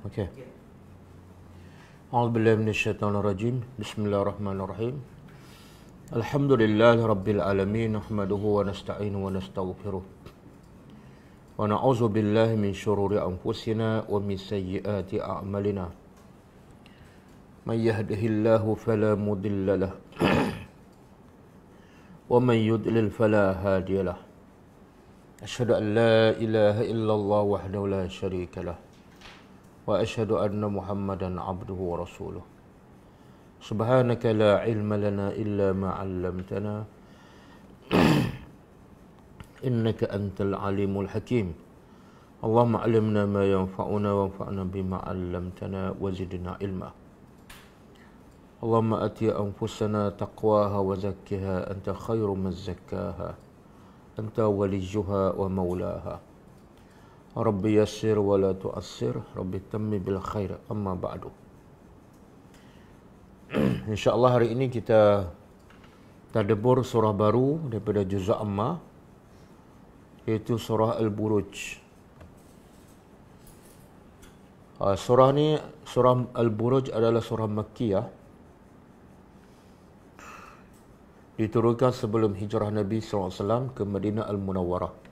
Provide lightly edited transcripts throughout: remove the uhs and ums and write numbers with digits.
Okey. A'udzubillahi minasyaitonir rajim. Bismillahirrahmanirrahim. Alhamdulillahirabbil alamin, nahmaduhu wa nasta'inuhu wa nastaghfiruh. Wa na'udzu billahi min syururi anfusina wa min sayyiati a'malina. May yahdihillahu fala mudilla lahu wa man yudlil fala hadiya lahu. Asyhadu an la ilaha illallah wahdahu la syarika lahu wa asyhadu anna Muhammadan abduhu wa rasuluh. Subhanaka la ilma lana illa ma 'allamtana innaka antal alimul hakim. Allahumma 'allimna ma yanfa'una wanfa'na bima 'allamtana wa zidna ilma. Allahumma ati anfusana taqwaha wa zakkiha anta khairu man zakkaha anta waliyuha wa maulaha. Rabbi yassir wa la tu'assir, Rabbi tammi bil khair, amma ba'du. InsyaAllah hari ini kita tadabbur surah baru daripada juz amma, iaitu surah Al-Buruj. Surah ni, surah Al-Buruj adalah surah Makkiyah, diturunkan sebelum hijrah Nabi SAW ke Madinah Al-Munawwarah.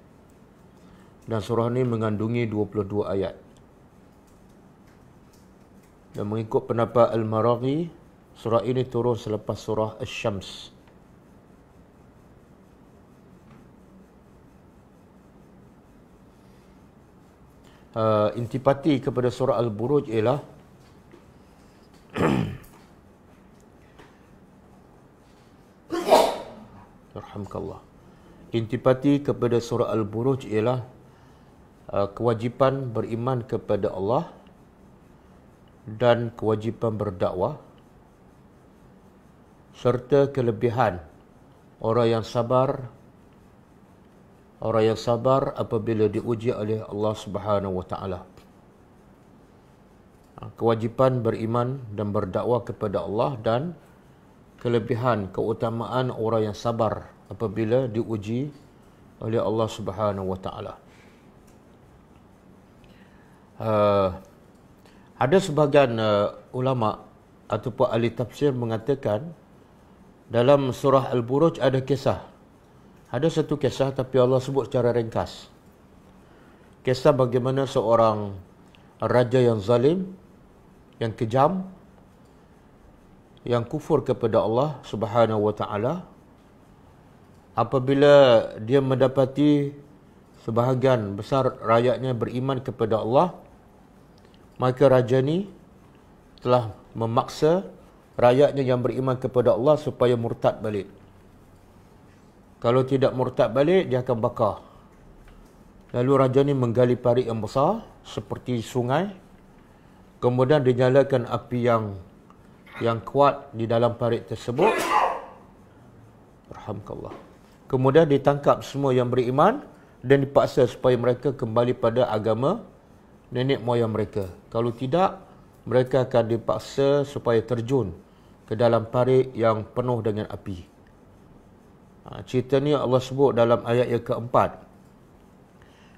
Dan surah ini mengandungi 22 ayat. Dan mengikut pendapat Al-Maraghi, surah ini turun selepas surah Asy-Syams. Intipati kepada surah Al-Buruj ialah Alhamdulillah. Intipati kepada surah Al-Buruj ialah kewajipan beriman kepada Allah dan kewajipan berdakwah, serta kelebihan orang yang sabar apabila diuji oleh Allah Subhanahu wa taala. Kewajipan beriman dan berdakwah kepada Allah dan kelebihan keutamaan orang yang sabar apabila diuji oleh Allah Subhanahu wa taala. Ada sebahagian ulama ataupun ahli tafsir mengatakan dalam surah Al-Buruj ada kisah. Ada satu kisah tapi Allah sebut secara ringkas. Kisah bagaimana seorang raja yang zalim, yang kejam, yang kufur kepada Allah Subhanahu wa taala, apabila dia mendapati sebahagian besar rakyatnya beriman kepada Allah, maka raja ni telah memaksa rakyatnya yang beriman kepada Allah supaya murtad balik. Kalau tidak murtad balik, dia akan bakar. Lalu raja ni menggali parit yang besar seperti sungai, kemudian dinyalakan api yang kuat di dalam parit tersebut. Alhamdulillah. Kemudian ditangkap semua yang beriman dan dipaksa supaya mereka kembali pada agama nenek moyang mereka. Kalau tidak, mereka akan dipaksa supaya terjun ke dalam parit yang penuh dengan api. Cerita ni Allah sebut dalam ayat yang keempat.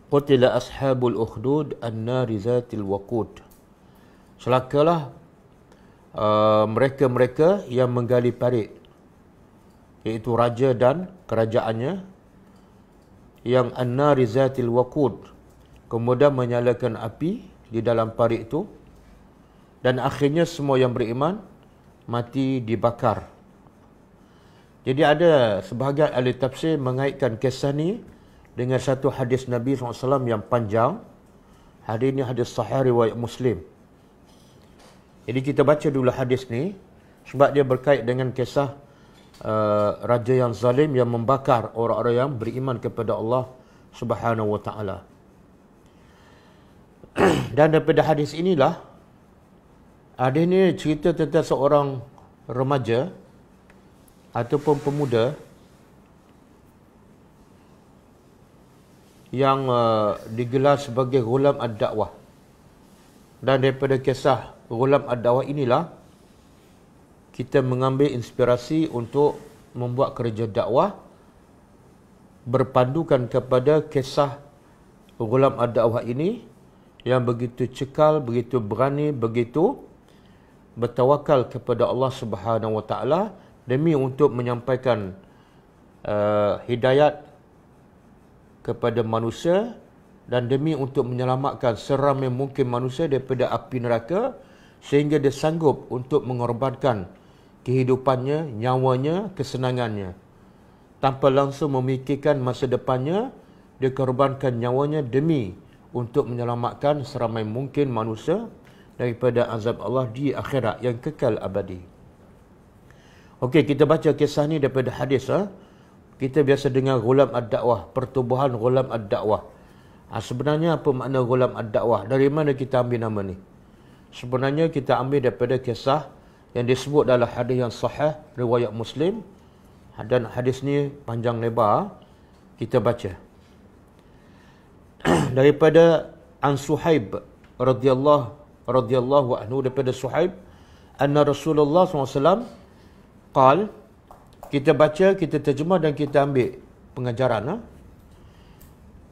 Qutila ashabul ukhdud an-nari zatil waqud. Celakalah mereka-mereka yang menggali parit, iaitu raja dan kerajaannya, yang an-nari zatil waqud, kemudian menyalakan api di dalam parit itu, dan akhirnya semua yang beriman mati dibakar. Jadi ada sebahagian ahli tafsir mengaitkan kisah ni dengan satu hadis Nabi SAW yang panjang. Hadis ni hadis sahih riwayat Muslim. Jadi kita baca dulu hadis ni sebab dia berkait dengan kisah raja yang zalim yang membakar orang-orang yang beriman kepada Allah Subhanahu wa taala. Dan daripada hadis inilah, hadis ni cerita tentang seorang remaja ataupun pemuda yang digelar sebagai Ghulam ad-Da'wah. Dan daripada kisah Ghulam ad-Da'wah inilah kita mengambil inspirasi untuk membuat kerja dakwah berpandukan kepada kisah Ghulam ad-Da'wah ini, yang begitu cekal, begitu berani, begitu bertawakal kepada Allah Subhanahu Wa Taala demi untuk menyampaikan hidayat kepada manusia dan demi untuk menyelamatkan seramai mungkin manusia daripada api neraka, sehingga dia sanggup untuk mengorbankan kehidupannya, nyawanya, kesenangannya. Tanpa langsung memikirkan masa depannya, dia korbankan nyawanya demi untuk menyelamatkan seramai mungkin manusia daripada azab Allah di akhirat yang kekal abadi. Okey, kita baca kisah ni daripada hadis. Kita biasa dengar ghulam ad-dakwah, pertubuhan ghulam ad-dakwah. Sebenarnya apa makna ghulam ad-dakwah? Dari mana kita ambil nama ni? Sebenarnya kita ambil daripada kisah yang disebut dalam hadis yang sahih riwayat Muslim, dan hadis ni panjang lebar. Kita baca daripada an Suhaib radhiyallahu anhu, daripada Suhaib anna Rasulullah SAW qal. Kita baca, kita terjemah dan kita ambil pengajaran.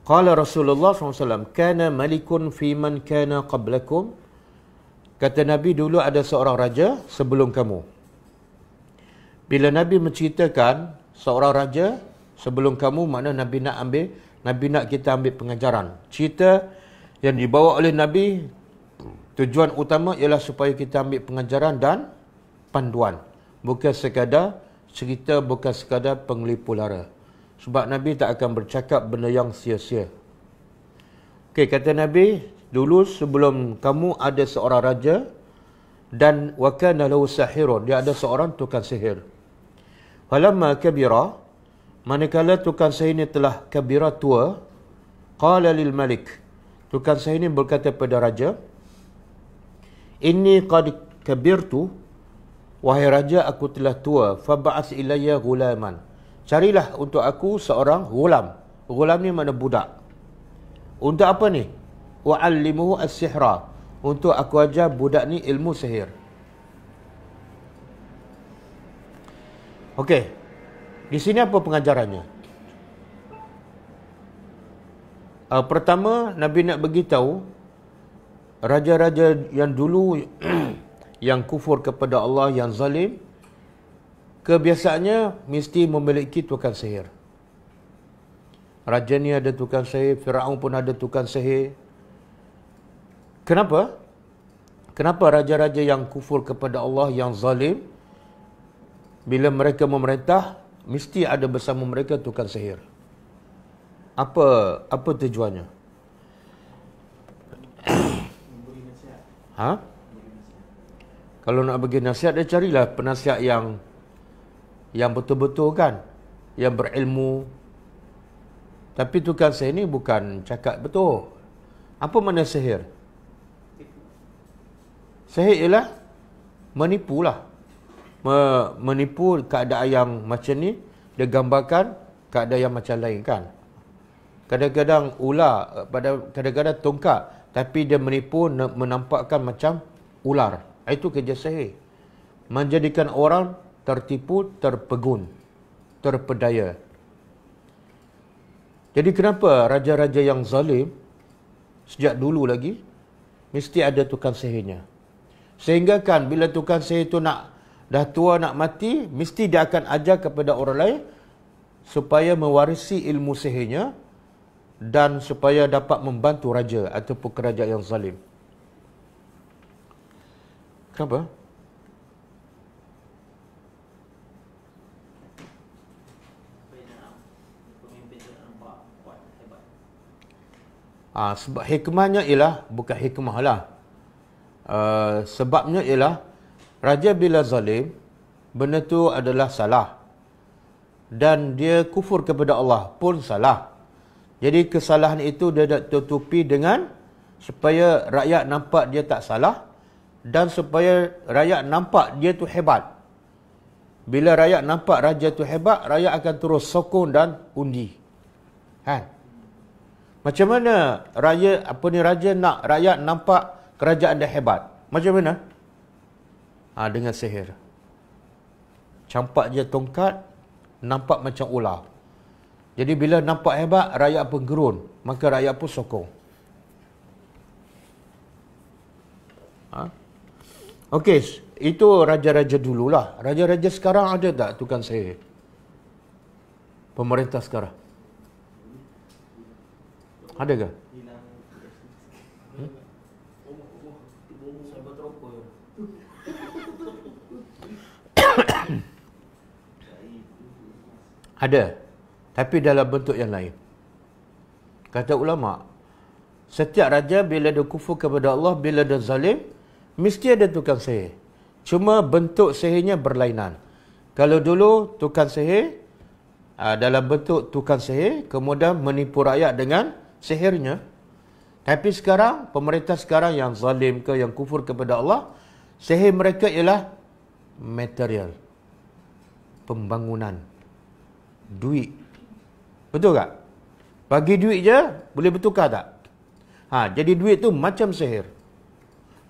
Qala Rasulullah SAW, kana malikun fi man kana qablakum. Kata Nabi, dulu ada seorang raja sebelum kamu. Bila Nabi menceritakan seorang raja sebelum kamu, makna Nabi nak kita ambil pengajaran. Cerita yang dibawa oleh Nabi, tujuan utama ialah supaya kita ambil pengajaran dan panduan. Bukan sekadar cerita, bukan sekadar penglipu lara. Sebab Nabi tak akan bercakap benda yang sia-sia. Okey, kata Nabi, dulu sebelum kamu ada seorang raja dan wa kana lahu sahirun, dia ada seorang tukang sihir. Falamma kabira, manakala tukang sihir ini telah kabira, tua, qala lil malik, tukang sihir ini berkata pada raja, inni qad kabirtu, wahai raja, aku telah tua, fab'ats ilayya ghulaman, carilah untuk aku seorang ghulam. Ghulam ni makna budak. Untuk apa ni? Wa'allimuhu as-sihra, untuk aku ajar budak ni ilmu sihir. Okey, di sini apa pengajarannya? Pertama, Nabi nak beritahu raja-raja yang dulu yang kufur kepada Allah, yang zalim, kebiasaannya mesti memiliki tukang sihir. Raja ni ada tukang sihir, Firaun pun ada tukang sihir. Kenapa? Kenapa raja-raja yang kufur kepada Allah, yang zalim, bila mereka memerintah, mesti ada bersama mereka tukang sihir? Apa tujuannya? Kalau nak bagi nasihat, dia carilah penasihat yang betul-betul kan, yang berilmu. Tapi tukang sihir ni bukan cakap betul. Apa makna sihir? Sihir ialah menipu lah. Menipu keadaan yang macam ni, dia gambarkan keadaan yang macam lain kan. Kadang-kadang ular, kadang-kadang tongkat, tapi dia menipu, menampakkan macam ular. Itu kerja sihir. Menjadikan orang tertipu, terpegun, terpedaya. Jadi kenapa raja-raja yang zalim sejak dulu lagi mesti ada tukang sihirnya? Sehingga kan bila tukang sihir itu dah tua, nak mati, mesti dia akan ajar kepada orang lain supaya mewarisi ilmu sihirnya dan supaya dapat membantu raja ataupun kerajaan yang zalim. Kenapa? Sebab hikmahnya ialah, bukan hikmah lah. Sebabnya ialah, raja bila zalim, benda tu adalah salah. Dan dia kufur kepada Allah pun salah. Jadi kesalahan itu dia nak tutupi dengan supaya rakyat nampak dia tak salah, dan supaya rakyat nampak dia tu hebat. Bila rakyat nampak raja tu hebat, rakyat akan terus sokong dan undi. Kan? Macam mana raja nak rakyat nampak kerajaan dia hebat? Macam mana? Dengan sihir. Campak je tongkat, nampak macam ular. Jadi bila nampak hebat, rakyat pun gerun, maka rakyat pun sokong. Ha? Okey, itu raja-raja dululah. Raja-raja sekarang ada tak tukang sihir? Pemerintah sekarang. Ada ke? Ada. Tapi dalam bentuk yang lain. Kata ulama, setiap raja bila dia kufur kepada Allah, bila dia zalim, mesti ada tukang sihir. Cuma bentuk sihirnya berlainan. Kalau dulu tukang sihir dalam bentuk tukang sihir, kemudian menipu rakyat dengan sihirnya. Tapi sekarang, pemerintah sekarang yang zalim ke, yang kufur kepada Allah, sihir mereka ialah material. Pembangunan. Duit. Betul tak? Bagi duit je, boleh bertukar tak? Jadi duit tu macam sihir.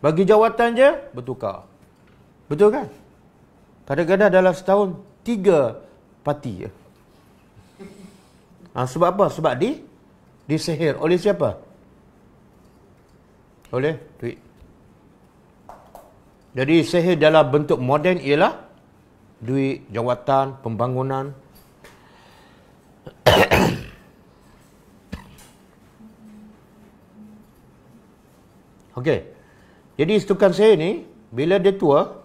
Bagi jawatan je, bertukar. Betul kan? Kadang-kadang dalam setahun, 3 parti je. Sebab apa? Sebab disihir. Oleh siapa? Oleh duit. Jadi sihir dalam bentuk moden ialah duit, jawatan, pembangunan. Okey. Jadi tukang sihir ni, bila dia tua,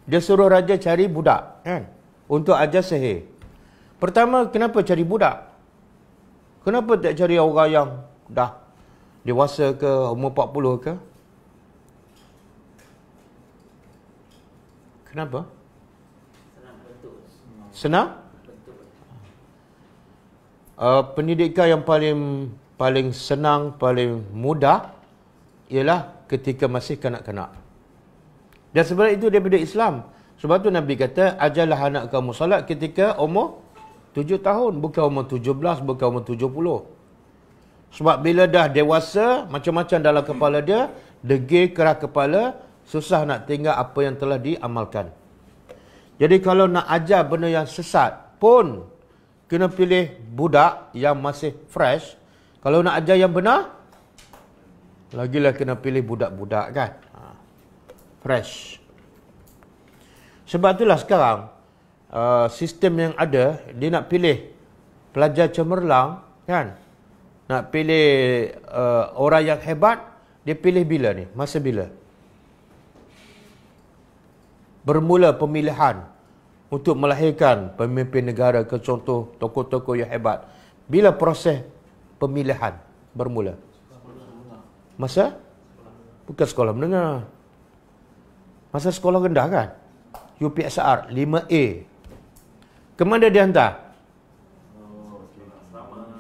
dia suruh raja cari budak, kan? Untuk ajar sihir. Pertama, kenapa cari budak? Kenapa tak cari orang yang dah dewasa ke, umur 40 ke? Kenapa? Senang? Pendidikan yang paling senang, paling mudah ialah ketika masih kanak-kanak. Dan sebenarnya itu daripada Islam. Sebab tu Nabi kata, ajarlah anak kamu salat ketika umur 7 tahun. Bukan umur 17, bukan umur 70. Sebab bila dah dewasa, macam-macam dalam kepala dia, degil, keras kepala, susah nak tinggal apa yang telah diamalkan. Jadi kalau nak ajar benda yang sesat pun, kena pilih budak yang masih fresh. Kalau nak ajar yang benar, lagilah kena pilih budak-budak kan. Fresh. Sebab itulah sekarang, sistem yang ada, dia nak pilih pelajar cemerlang, kan. Nak pilih orang yang hebat, dia pilih bila ni? Masa bila? Bermula pemilihan untuk melahirkan pemimpin negara ke, contoh tokoh-tokoh yang hebat. Bila proses pemilihan bermula? Masa? Bukan sekolah menengah. Masa sekolah rendah kan? UPSR 5A. Kemana dia hantar?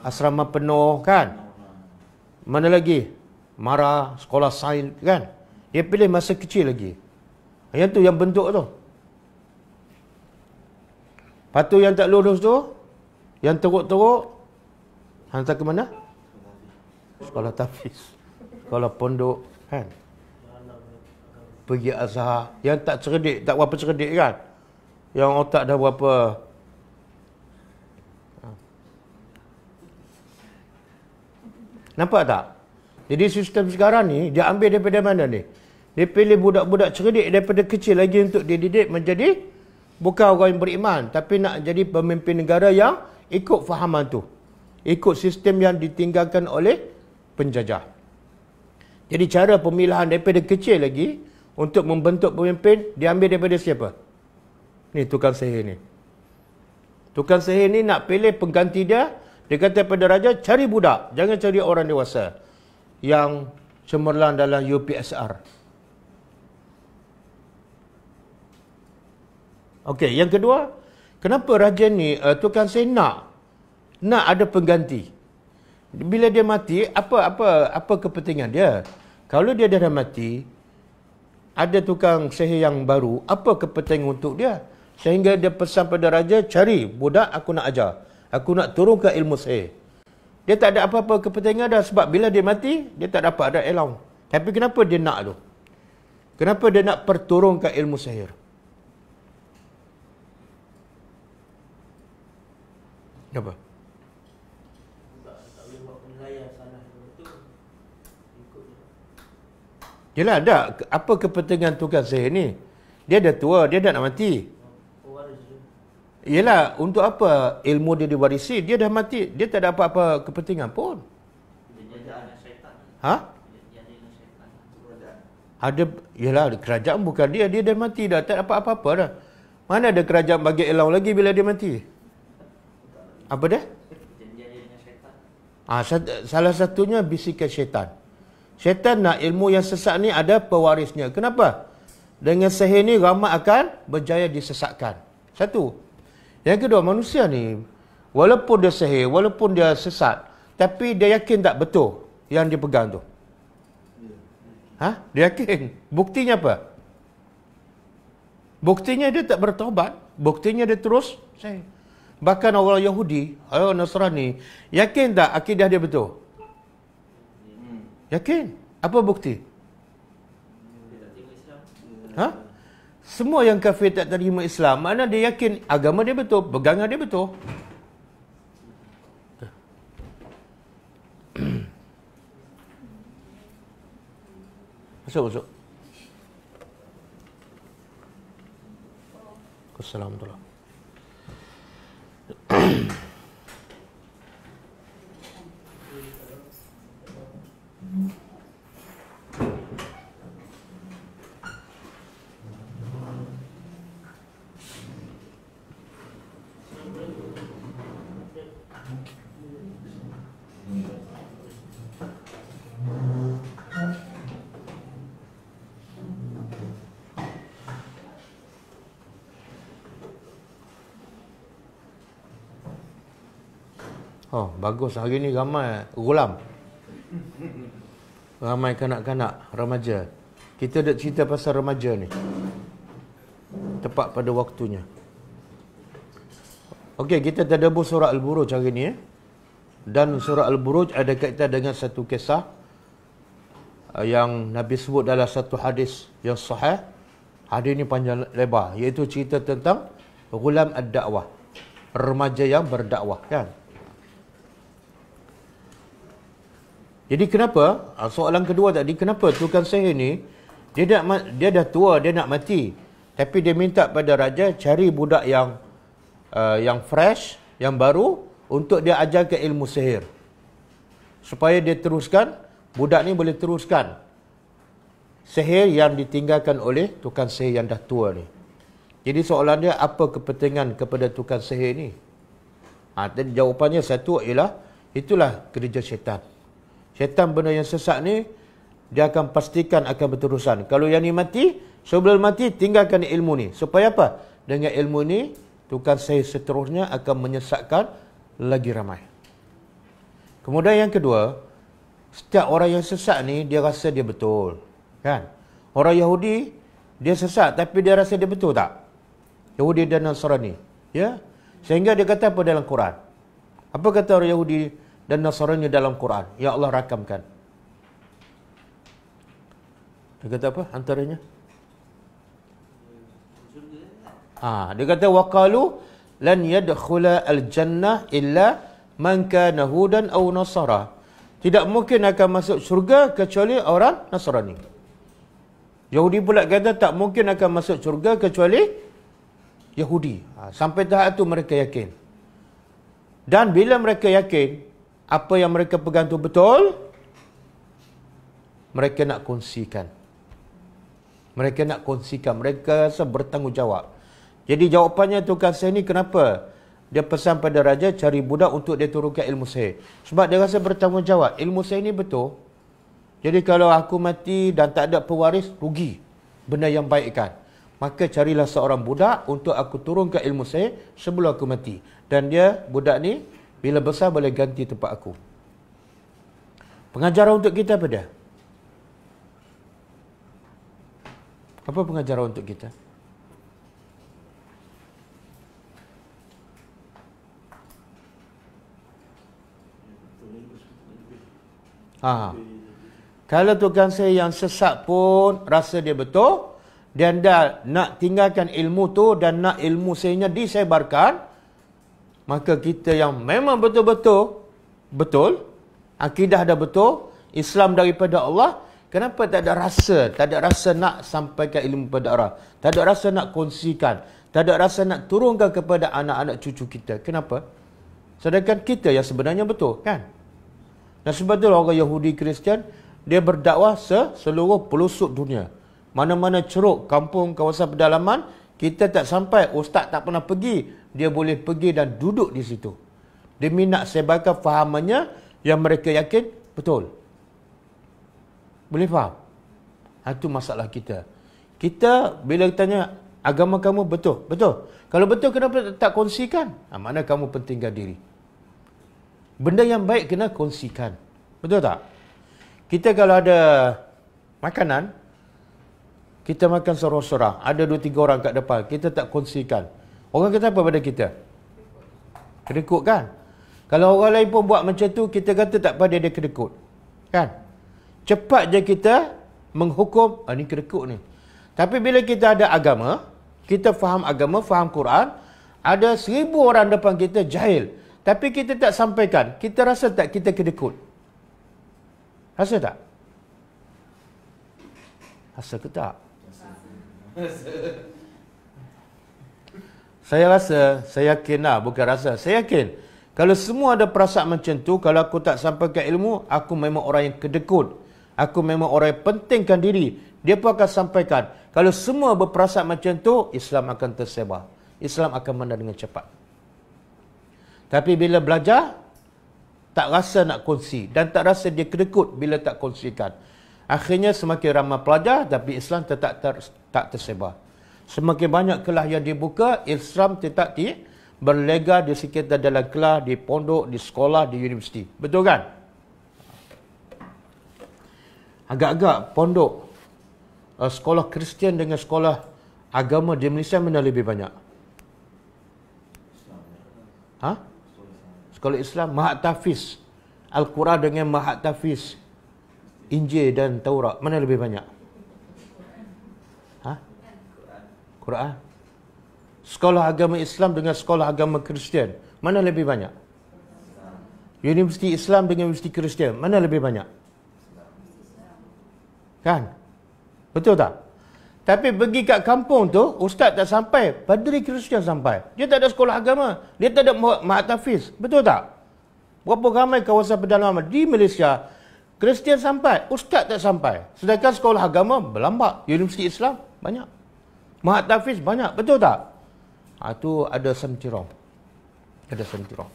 Asrama penuh kan? Mana lagi? Mara, sekolah sains kan? Dia pilih masa kecil lagi. Yang tu yang bentuk tu. Lepas tu yang tak lulus tu, yang teruk-teruk, hantar ke mana? Sekolah tahfiz. Sekolah pondok kan? Pergi Azhar. Yang tak cerdik, tak berapa cerdik kan? Yang otak dah berapa. Nampak tak? Jadi sistem sekarang ni, dia ambil daripada mana ni? Dia pilih budak-budak cerdik daripada kecil lagi untuk dididik menjadi bukan orang yang beriman, tapi nak jadi pemimpin negara yang ikut fahaman tu. Ikut sistem yang ditinggalkan oleh penjajah. Jadi cara pemilihan daripada kecil lagi untuk membentuk pemimpin, diambil daripada siapa? Ni tukang sihir ni. Tukang sihir ni nak pilih pengganti dia, dia kata pada raja, cari budak, jangan cari orang dewasa yang cemerlang dalam UPSR. Okey, yang kedua, kenapa raja ni tukang sihir nak ada pengganti? Bila dia mati, apa kepentingan dia? Kalau dia dah mati, ada tukang sihir yang baru, apa kepentingan untuk dia? Sehingga dia pesan pada raja, cari budak aku nak ajar. Aku nak turunkan ilmu sihir. Dia tak ada apa-apa kepentingan dah, sebab bila dia mati, dia tak dapat ada ilmu. Tapi kenapa dia nak tu? Kenapa dia nak perturunkan ilmu sihir? Kenapa? Yelah, ada. Apa kepentingan tukang sihir ni? Dia dah tua, dia dah nak mati. Yelah, untuk apa ilmu dia diwarisi? Dia dah mati. Dia tak ada apa-apa kepentingan pun. Ha? Ada, yelah, kerajaan bukan dia. Dia dah mati dah. Tak dapat apa-apa dah. Mana ada kerajaan bagi elang lagi bila dia mati? Apa dia? Salah satunya bisikan syaitan. Syaitan nak ilmu yang sesat ni ada pewarisnya. Kenapa? Dengan sihir ni ramai akan berjaya disesatkan. Satu. Yang kedua, manusia ni walaupun dia sihir, walaupun dia sesat, tapi dia yakin tak betul yang dia pegang tu. Dia yakin. Buktinya apa? Buktinya dia tak bertaubat. Buktinya dia terus sihir. Bahkan orang Yahudi, orang Nasrani, yakin tak akidah dia betul? Yakin. Apa bukti? Semua yang kafir tak terima Islam, mana dia yakin agama dia betul, pegangan dia betul. Masuk. Assalamualaikum. Oh, bagus. Hari ni ramai gulam. Ramai kanak-kanak, remaja. Kita nak cerita pasal remaja ni. Tepat pada waktunya. Okey, kita tadabbur surah Al-Buruj hari ni. Dan surah Al-Buruj ada kaitan dengan satu kisah yang Nabi sebut dalam satu hadis yang sahih. Hadis ni panjang lebar, iaitu cerita tentang gulam ad-da'wah, remaja yang berdakwah, kan? Jadi kenapa? Soalan kedua tadi, kenapa tukang sihir ni dia dah tua, dia nak mati, tapi dia minta pada raja cari budak yang fresh, yang baru, untuk dia ajarkan ilmu sihir, supaya dia teruskan, budak ni boleh teruskan sihir yang ditinggalkan oleh tukang sihir yang dah tua ni. Jadi soalan dia, apa kepentingan kepada tukang sihir ni? Dan jawapannya satu ialah, itulah kerja syaitan. Syaitan benda yang sesat ni, dia akan pastikan akan berterusan. Kalau yang ni mati, sebelum mati tinggalkan ilmu ni. Supaya apa? Dengan ilmu ni, tukang sihir seterusnya akan menyesatkan lagi ramai. Kemudian yang kedua, setiap orang yang sesat ni, dia rasa dia betul. Kan? Orang Yahudi, dia sesat tapi dia rasa dia betul tak? Yahudi dan Nasrani. Ya? Sehingga dia kata apa dalam Quran? Apa kata orang Yahudi dan Nasrani dalam Quran? Ya Allah rakamkan. Dia kata apa antaranya? Dia kata waqalu lan yadkhula al-jannah illa man kana hudan aw nasara. Tidak mungkin akan masuk syurga kecuali orang Nasrani. Yahudi pula kata tak mungkin akan masuk syurga kecuali Yahudi. Sampai tahap itu mereka yakin. Dan bila mereka yakin apa yang mereka pegang tu betul, mereka nak kongsikan. Mereka rasa bertanggungjawab. Jadi jawapannya tukang sihir ni kenapa dia pesan pada raja cari budak untuk dia turunkan ilmu sihir? Sebab dia rasa bertanggungjawab. Ilmu sihir ni betul. Jadi kalau aku mati dan tak ada pewaris, rugi. Benda yang baik kan. Maka carilah seorang budak untuk aku turunkan ilmu sihir sebelum aku mati. Dan dia, budak ni, bila besar boleh ganti tempat aku. Pengajaran untuk kita apa dia? Apa pengajaran untuk kita? Kalau tukang sihir yang sesat pun rasa dia betul, dan dah nak tinggalkan ilmu tu dan nak ilmu sihirnya disebarkan, maka kita yang memang betul-betul betul, akidah dah betul, Islam daripada Allah, Kenapa tak ada rasa? Tak ada rasa nak sampaikan ilmu pada orang. Tak ada rasa nak kongsikan. Tak ada rasa nak turunkan kepada anak-anak cucu kita. Kenapa? Sedangkan kita yang sebenarnya betul, kan? Dan sebab itulah orang Yahudi Kristian, dia berdakwah seluruh pelosok dunia. Mana-mana ceruk, kampung, kawasan pedalaman, kita tak sampai, ustaz tak pernah pergi, dia boleh pergi dan duduk di situ. Demi nak sebarkan fahamannya yang mereka yakin betul. Boleh faham? Itu masalah kita. Kita bila tanya, agama kamu betul? Betul. Kalau betul, kenapa tak kongsikan? Mana kamu pentingkan diri. Benda yang baik kena kongsikan. Betul tak? Kita kalau ada makanan, kita makan sorang-sorang. Ada 2-3 orang kat depan. Kita tak kongsikan. Orang kata apa pada kita? Kedekut, kan? Kalau orang lain pun buat macam tu, kita kata tak apa dia kedekut. Kan? Cepat je kita menghukum, ni kedekut ni. Tapi bila kita ada agama, kita faham agama, faham Quran, ada 1000 orang depan kita jahil. Tapi kita tak sampaikan. Kita rasa tak kita kedekut? Rasa tak? Rasa ke tak? Saya rasa, saya yakin lah, bukan rasa. Saya yakin. Kalau semua ada perasaan macam tu, kalau aku tak sampaikan ilmu, aku memang orang yang kedekut. Aku memang orang yang pentingkan diri. Dia pun akan sampaikan. Kalau semua berperasaan macam tu, Islam akan tersebar. Islam akan mana dengan cepat. Tapi bila belajar, tak rasa nak kongsi. Dan tak rasa dia kedekut bila tak kongsikan. Akhirnya semakin ramai pelajar, tapi Islam tetap tak tersebar. Semakin banyak kelas yang dibuka, Islam tetap berlega di sekitar dalam kelas, di pondok, di sekolah, di universiti. Betul kan? Agak-agak pondok, sekolah Kristian dengan sekolah agama di Malaysia mana lebih banyak? Sekolah Islam, Mahat Tafiz. Al-Quran dengan Mahat Tafiz. Injil dan Taurat, mana lebih banyak? Quran. Sekolah agama Islam dengan sekolah agama Kristian, mana lebih banyak? Universiti Islam dengan universiti Kristian, mana lebih banyak? Kan? Betul tak? Tapi pergi kat kampung tu, ustaz tak sampai, padri Kristian sampai. Dia tak ada sekolah agama, dia tak ada Mahat Tafiz. Betul tak? Berapa ramai kawasan pedalaman di Malaysia, Kristian sampai, ustaz tak sampai. Sedangkan sekolah agama berlambak. Universiti Islam banyak. Mahat Tafiz banyak. Betul tak? Itu ada sentirong. Ada sentirong.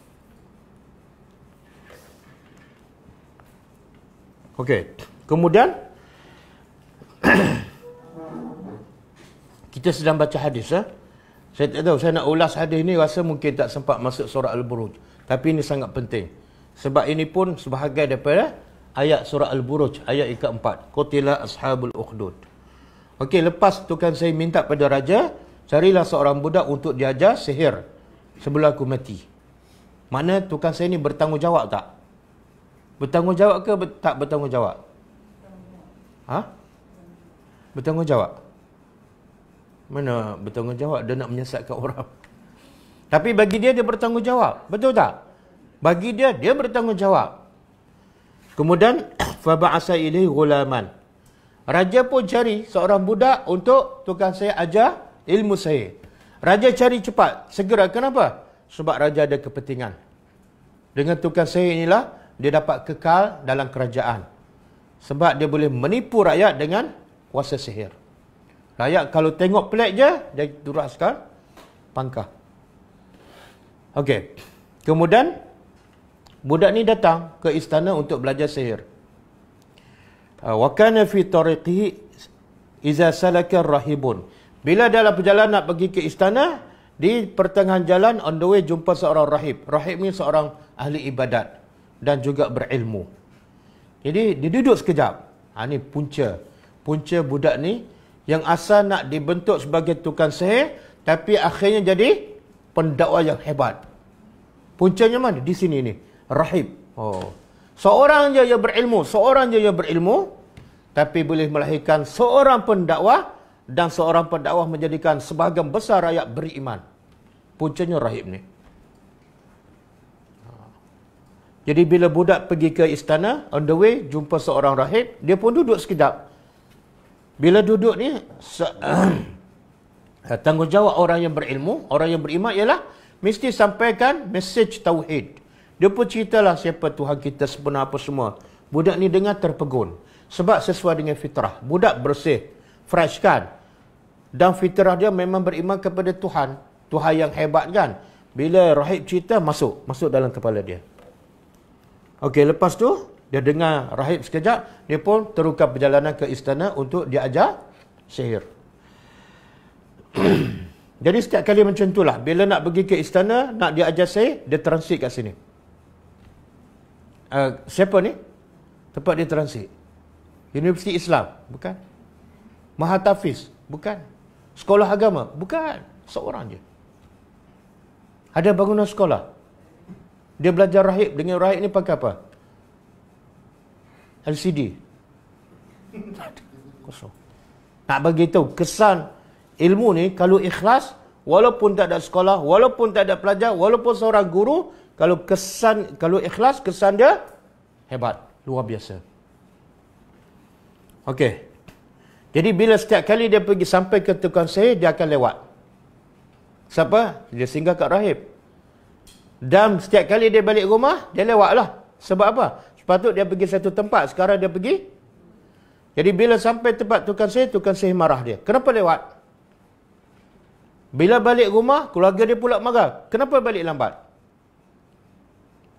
Okey. Kemudian kita sedang baca hadis. Saya tak tahu, saya nak ulas hadis ni, rasa mungkin tak sempat masuk surah Al-Buruj. Tapi ini sangat penting. Sebab ini pun sebahagian daripada ayat surah Al-Buruj, ayat yang keempat. Qutila ashabul ukhdud. Okey, lepas tu kan saya minta pada raja, carilah seorang budak untuk diajar sihir sebelum aku mati. Mana tukang saya ni bertanggungjawab tak? Bertanggungjawab ke tak bertanggungjawab? Bertanggungjawab? Mana bertanggungjawab? Dia nak menyesatkan orang. Tapi bagi dia, dia bertanggungjawab. Betul tak? Bagi dia, dia bertanggungjawab. Kemudian, faba'asa ilaihi ghulaman. Raja pun cari seorang budak untuk tukang saya ajar ilmu sihir. Raja cari cepat, segera. Kenapa? Sebab raja ada kepentingan. Dengan tukang sihir inilah, dia dapat kekal dalam kerajaan. Sebab dia boleh menipu rakyat dengan kuasa sihir. Rakyat kalau tengok pelik je, dia duraskan pangkah. Okey. Kemudian, budak ni datang ke istana untuk belajar sihir. Wa kana fi tariqihi iza salaka rahibun. Bila dalam perjalanan nak pergi ke istana, di pertengahan jalan on the way jumpa seorang rahib. Rahib ni seorang ahli ibadat dan juga berilmu. Jadi dia duduk sekejap. Ni punca budak ni yang asal nak dibentuk sebagai tukang sihir, tapi akhirnya jadi pendakwa yang hebat. Puncanya mana? Di sini ni. Rahib. Seorang je yang berilmu, tapi boleh melahirkan seorang pendakwa, dan seorang pendakwa menjadikan sebahagian besar rakyat beriman. Puncanya rahib ni. Jadi bila budak pergi ke istana, on the way jumpa seorang rahib, dia pun duduk sekejap. Bila duduk ni, tanggungjawab orang yang berilmu, orang yang beriman ialah mesti sampaikan mesej tauhid. Dia pun ceritalah siapa Tuhan kita sebenar apa semua. Budak ni dengar terpegun. Sebab sesuai dengan fitrah. Budak bersih, fresh kan. Dan fitrah dia memang beriman kepada Tuhan. Tuhan yang hebat kan. Bila rahib cerita, masuk dalam kepala dia. Okey, lepas tu, dia dengar rahib sekejap, dia pun teruskan perjalanan ke istana untuk dia ajar sihir. Jadi setiap kali macam itulah. Bila nak pergi ke istana, nak dia ajar sihir, dia transit kat sini. Siapa ni? Tempat dia transit. Universiti Islam? Bukan. Mahatafiz? Bukan. Sekolah agama? Bukan. Seorang je. Ada bangunan sekolah. Dia belajar rahib. Dengan rahib ni pakai apa? LCD. Kosong. Nak bagi tahu kesan ilmu ni kalau ikhlas, walaupun tak ada sekolah, walaupun tak ada pelajar, walaupun seorang guru, kalau ikhlas, kesan dia hebat, luar biasa. Okey. Jadi bila setiap kali dia pergi sampai ke tukang sihir, dia akan lewat. Siapa? Dia singgah kat rahib. Dan setiap kali dia balik rumah, dia lewatlah. Sebab apa? Sepatutnya dia pergi satu tempat, sekarang dia pergi. Jadi bila sampai tempat tukang sihir marah dia. Kenapa lewat? Bila balik rumah, keluarga dia pula marah. Kenapa balik lambat?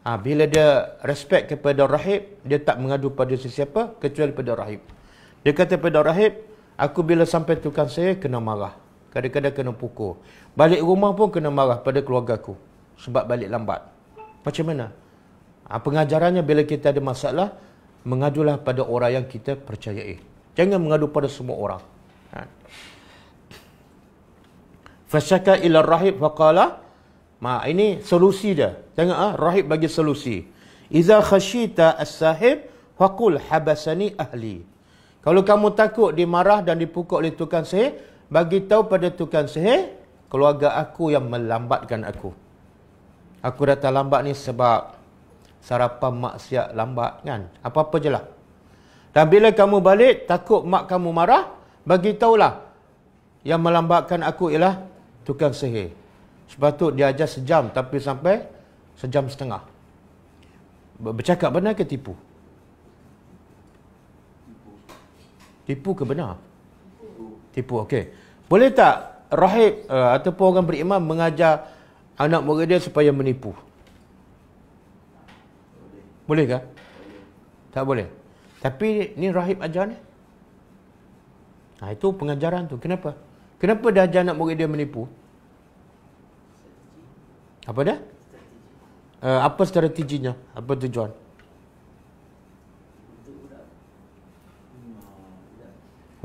Bila dia respect kepada rahib, dia tak mengadu pada sesiapa kecuali pada rahib. Dia kata pada rahib, aku bila sampai tukang sihir kena marah. Kadang-kadang kena pukul. Balik rumah pun kena marah pada keluargaku. Sebab balik lambat. Macam mana? Pengajarannya bila kita ada masalah, mengadulah pada orang yang kita percayai. Jangan mengadu pada semua orang. Fasyaka ila rahib faqala, ini solusi dia. Jangan rahib bagi solusi. Iza khashita as-sahib faqul habasani ahli. Kalau kamu takut dimarah dan dipukul oleh tukang sihir, bagi tahu pada tukang sihir, keluarga aku yang melambatkan aku. Aku datang lambat ni sebab sarapan maksiat lambat kan. Apa-apa je lah. Dan bila kamu balik, takut mak kamu marah, bagi tahulah yang melambatkan aku ialah tukang sihir. Sepatut dia ajar sejam, tapi sampai sejam setengah. Bercakap benar ke tipu? Tipu ke benar? Tipu, okey. Boleh tak rahib ataupun orang beriman mengajar anak murid dia supaya menipu? Boleh ke? Tak boleh. Tapi ni rahib ajar ni. Itu pengajaran tu. Kenapa? Kenapa dia ajar anak murid dia menipu? Apa dia? Apa strateginya? Apa tujuan?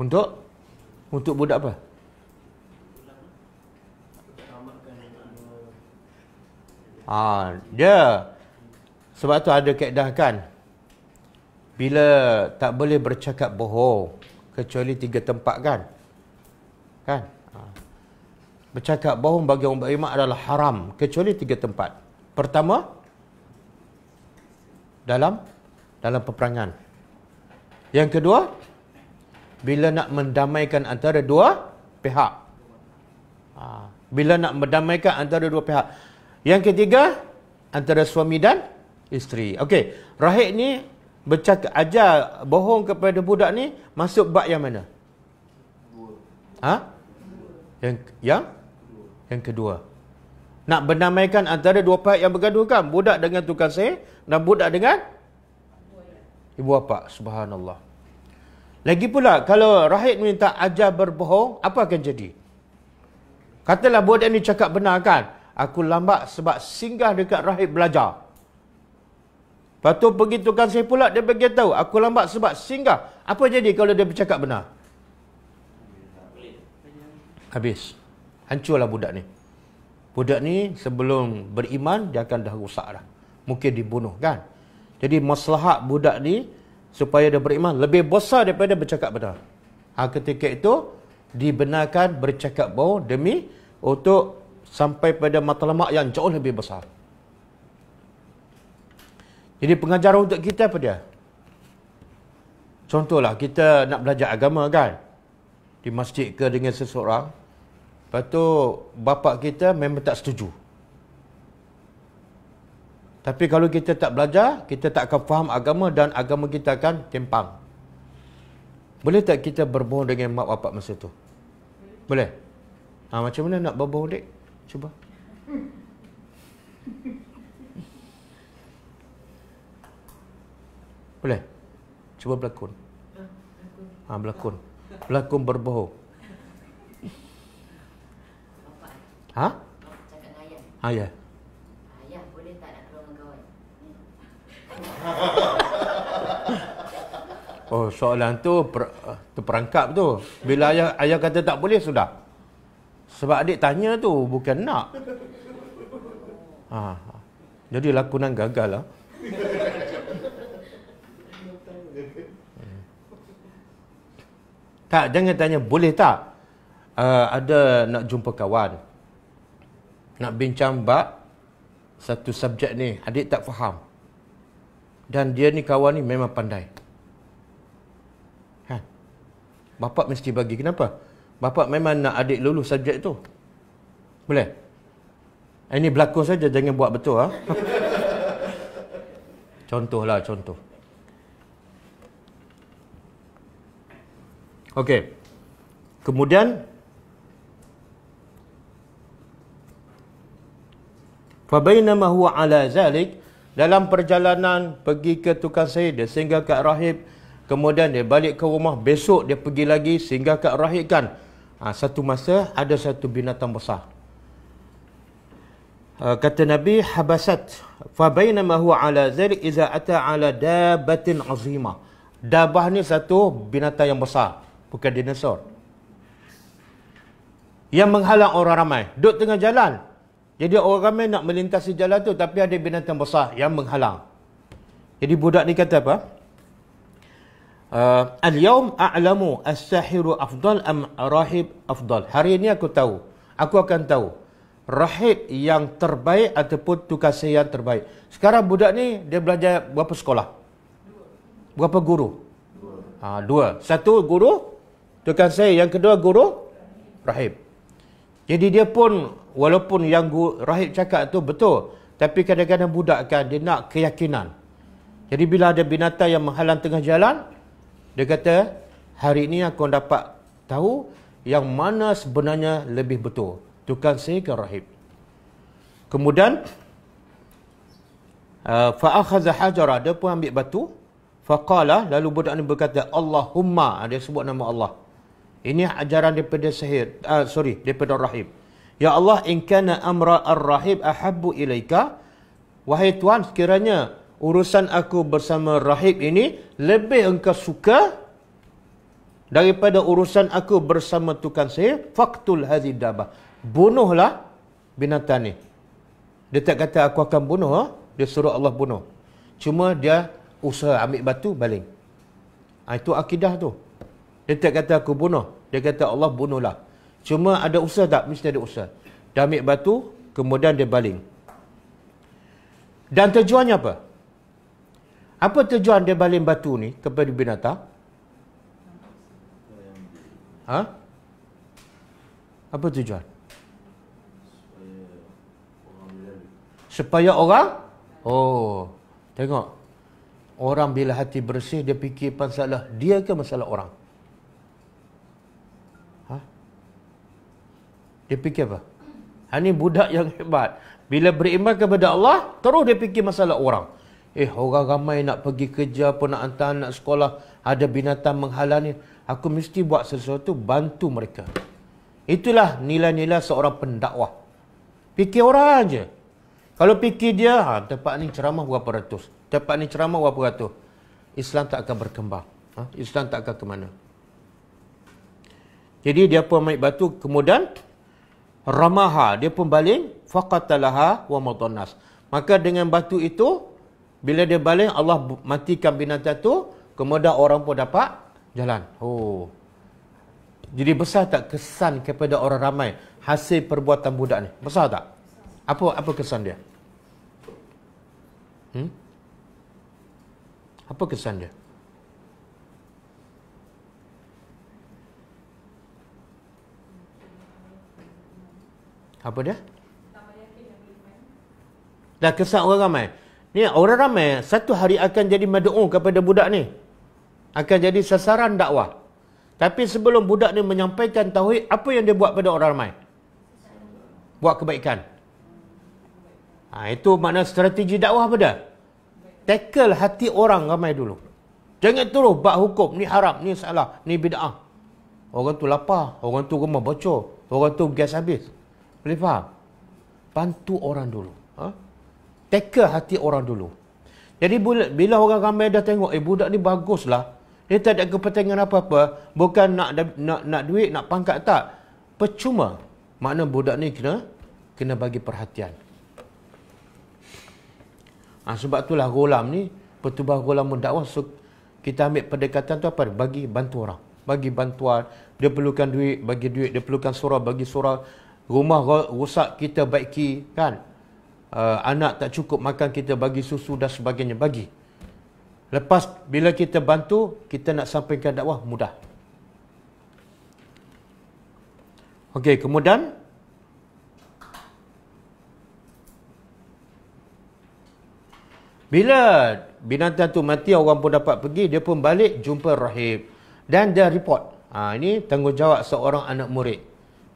Untuk budak apa? Dia sebab tu ada kaedah kan. Bila tak boleh bercakap bohong kecuali 3 tempat kan. Bercakap bohong bagi orang beriman adalah haram kecuali 3 tempat. Pertama, dalam peperangan. Yang kedua, bila nak mendamaikan antara dua pihak. Bila nak mendamaikan antara dua pihak. Yang ketiga, antara suami dan isteri. Okey, rahib ni bercakap ajar bohong kepada budak ni masuk bab yang mana? Yang kedua. Nak berdamaikan antara dua pihak yang bergaduh kan? Budak dengan tukang sihir dan budak dengan ibu bapa. Subhanallah. Lagi pula, kalau rahib minta ajar berbohong, apa akan jadi? Katalah budak ni cakap benar kan? Aku lambat sebab singgah dekat rahib belajar. Lepas tu pergi tukang sihir pula, dia bagi tahu, aku lambat sebab singgah. Apa jadi kalau dia bercakap benar? Habis. Hancurlah budak ni. Budak ni sebelum beriman, dia akan dah rusak dah. Mungkin dibunuh kan? Jadi maslahat budak ni, supaya dia beriman lebih besar daripada bercakap benar. Ketika itu dibenarkan bercakap bohong demi untuk sampai pada matlamat yang jauh lebih besar. Jadi pengajaran untuk kita apa dia? Contohlah, kita nak belajar agama kan? Di masjid ke dengan seseorang. Lepas tu, bapa kita memang tak setuju. Tapi kalau kita tak belajar, kita tak akan faham agama dan agama kita akan timpang. Boleh tak kita berbohong dengan mak bapak masa tu? Boleh? Macam mana nak berbohong, dek? Cuba. Boleh? Cuba berlakon. Berlakon. Berlakon berbohong. Ha? Cakap dengan ayah. Ya. Ayah, boleh tak nak keluar dengan kawan? Oh, soalan tu terperangkap tu. Bila ayah kata tak boleh, sudah. Sebab adik tanya tu, bukan nak. Jadi lakonan gagal lah. Tak, jangan tanya boleh tak. Ada nak jumpa kawan, nak bincang bab satu subjek ni, adik tak faham. Dan dia ni kawan ni memang pandai. Bapak mesti bagi. Kenapa? Bapak memang nak adik lulus subjek tu. Boleh? Ini berlakon saja, jangan buat betul. Contohlah, contoh. Okey. Kemudian fabainama huwa ala zalik, dalam perjalanan pergi ke tukang sihir, dia singgah kat rahib, kemudian dia balik ke rumah, besok dia pergi lagi singgah kat rahib kan. Satu masa ada satu binatang besar. Kata Nabi, habasat fabainama huwa ala zalik iza ata ala dabatin azimah. Dabah ni satu binatang yang besar, bukan dinosaur, yang menghalang orang ramai. Duduk tengah jalan, jadi orang ramai nak melintasi jalan tu, tapi ada binatang besar yang menghalang. Jadi budak ni kata apa? Al-yawm a'lamu as-sahiru afdal am rahib afdal. Hari ini aku akan tahu rahib yang terbaik ataupun tukang sihir yang terbaik. Sekarang budak ni dia belajar berapa sekolah? Berapa guru? Dua. Satu guru tukang sihir, yang kedua guru rahib. Jadi dia pun, walaupun yang rahib cakap tu betul, tapi kadang-kadang budak kan dia nak keyakinan. Jadi bila ada binatang yang menghalang tengah jalan, dia kata, hari ini aku dapat tahu yang mana sebenarnya lebih betul, tukang sihir ke rahib. Kemudian fa'akhadha hajara, dia pun ambil batu. Faqala, lalu budak ni berkata, Allahumma, dia sebut nama Allah. Ini ajaran daripada sihir, daripada rahib. Ya Allah, in kana amra ar-rahib ahabbu ilaika, wahai Tuhan, sekiranya urusan aku bersama rahib ini lebih engkau suka daripada urusan aku bersama tukang sihir, faqtul hadhihi dabah, bunuhlah binatang ni. Dia tak kata aku akan bunuh, dia suruh Allah bunuh. Cuma dia usaha ambil batu baling. Itu akidah tu. Dia tak kata aku bunuh, dia kata Allah bunuhlah. Cuma ada usaha tak? Mesti ada usaha. Dia ambil batu, kemudian dia baling. Dan tujuannya apa? Apa tujuan dia baling batu ni kepada binatang? Apa tujuan? Supaya orang? Tengok. Orang bila hati bersih, dia fikir masalah dia ke masalah orang? Dia fikir apa? Ini budak yang hebat. Bila beriman kepada Allah, terus dia fikir masalah orang. Orang ramai nak pergi kerja, pun nak hantar anak sekolah, ada binatang menghalang ni. Aku mesti buat sesuatu, bantu mereka. Itulah nilai-nilai seorang pendakwah. Fikir orang je. Kalau fikir dia, tempat ni ceramah berapa ratus, tempat ni ceramah berapa ratus, Islam tak akan berkembang. Islam tak akan ke mana. Jadi dia pun ambil batu, kemudian ramaha, dia pun baling, faqatalaha wa matannas. Maka dengan batu itu, bila dia baling, Allah matikan binatang tu, kemudian orang pun dapat jalan. Jadi besar tak kesan kepada orang ramai hasil perbuatan budak ni? Besar tak? Apa kesan dia? Apa kesan dia? Apa dia? Dah kesan orang ramai. Ni orang ramai satu hari akan jadi mad'u kepada budak ni. Akan jadi sasaran dakwah. Tapi sebelum budak ni menyampaikan tauhid, apa yang dia buat pada orang ramai? Buat kebaikan. Itu makna strategi dakwah apa dah? Tackle hati orang ramai dulu. Jangan terus bak hukum, ni haram, ni salah, ni bid'ah. Orang tu lapar, orang tu rumah bocor, orang tu gas habis. Boleh faham? Bantu orang dulu. Tackle hati orang dulu. Jadi bila orang ramai dah tengok, budak ni baguslah. Dia tak ada kepentingan apa-apa. Bukan nak duit, nak pangkat, tak. Percuma. Makna budak ni kena bagi perhatian. Sebab itulah Ghulam ni, Pertubuhan Ghulamun Dakwah, kita ambil pendekatan tu apa? Bagi bantu orang. Bagi bantuan. Dia perlukan duit, bagi duit. Dia perlukan surau, bagi surau. Rumah rusak, kita baiki. Kan? Anak tak cukup makan, kita bagi susu dan sebagainya. Bagi. Lepas bila kita bantu, kita nak sampaikan dakwah mudah. Okey, kemudian bila binatang tu mati, orang pun dapat pergi, dia pun balik jumpa rahib dan dia report. Ini tanggungjawab seorang anak murid.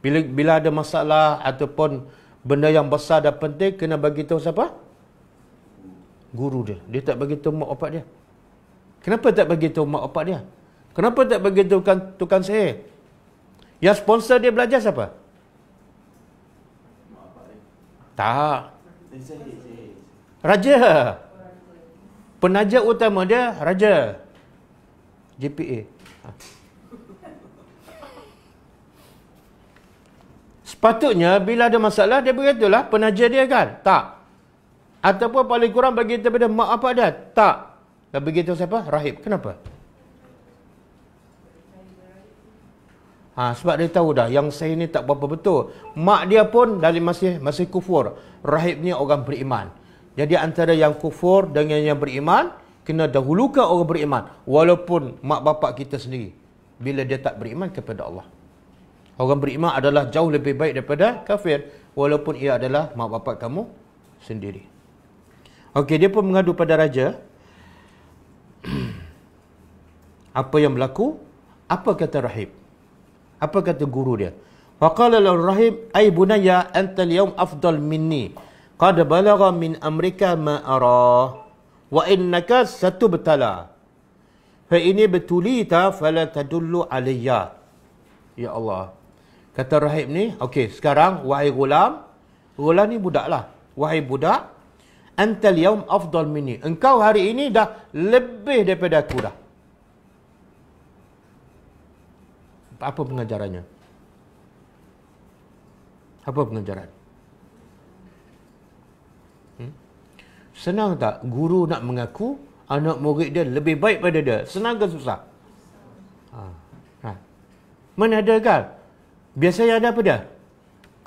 Bila ada masalah ataupun benda yang besar dan penting, kena bagi tahu siapa? Guru dia. Dia tak bagi tahu mak bapak dia. Kenapa tak bagi tahu mak bapak dia? Kenapa tak bagi tahu tukang sihir? Yang sponsor dia belajar siapa? Mak bapak dia. Tak. Raja. Penaja utama dia raja. JPA. Sepatutnya bila ada masalah dia beritahulah penaja dia, kan? Tak. Ataupun paling kurang bagi tahu pada mak bapak dia. Tak. Dan begitu siapa? Rahib. Kenapa? Sebab dia tahu dah yang saya ni tak berapa betul. Mak dia pun dari masih kufur. Rahib ni orang beriman. Jadi antara yang kufur dengan yang beriman, kena dahulukan orang beriman. Walaupun mak bapak kita sendiri. Bila dia tak beriman kepada Allah. Orang beriman adalah jauh lebih baik daripada kafir. Walaupun ia adalah mak bapak kamu sendiri. Okey, dia pun mengadu pada raja. Apa yang berlaku? Apa kata rahib? Apa kata guru dia? Faqala lahu rahib, "Ay bunayya, anta al-yawm afdal minni. Qad balagha min amrika ma ara. Wa innaka satubtala. Fa ini betulita fala tadullu alayya." Ya Allah. Kata rahib ni, okey, sekarang wahai Ghulam. Ghulam ni budaklah. Wahai budak, anta al-yawm afdal minni. Engkau hari ini dah lebih daripada aku dah. Apa pengajarannya? Apa pengajaran? Senang tak guru nak mengaku anak murid dia lebih baik pada dia? Senang ke susah? Mana ada, kan? Biasanya ada apa dia?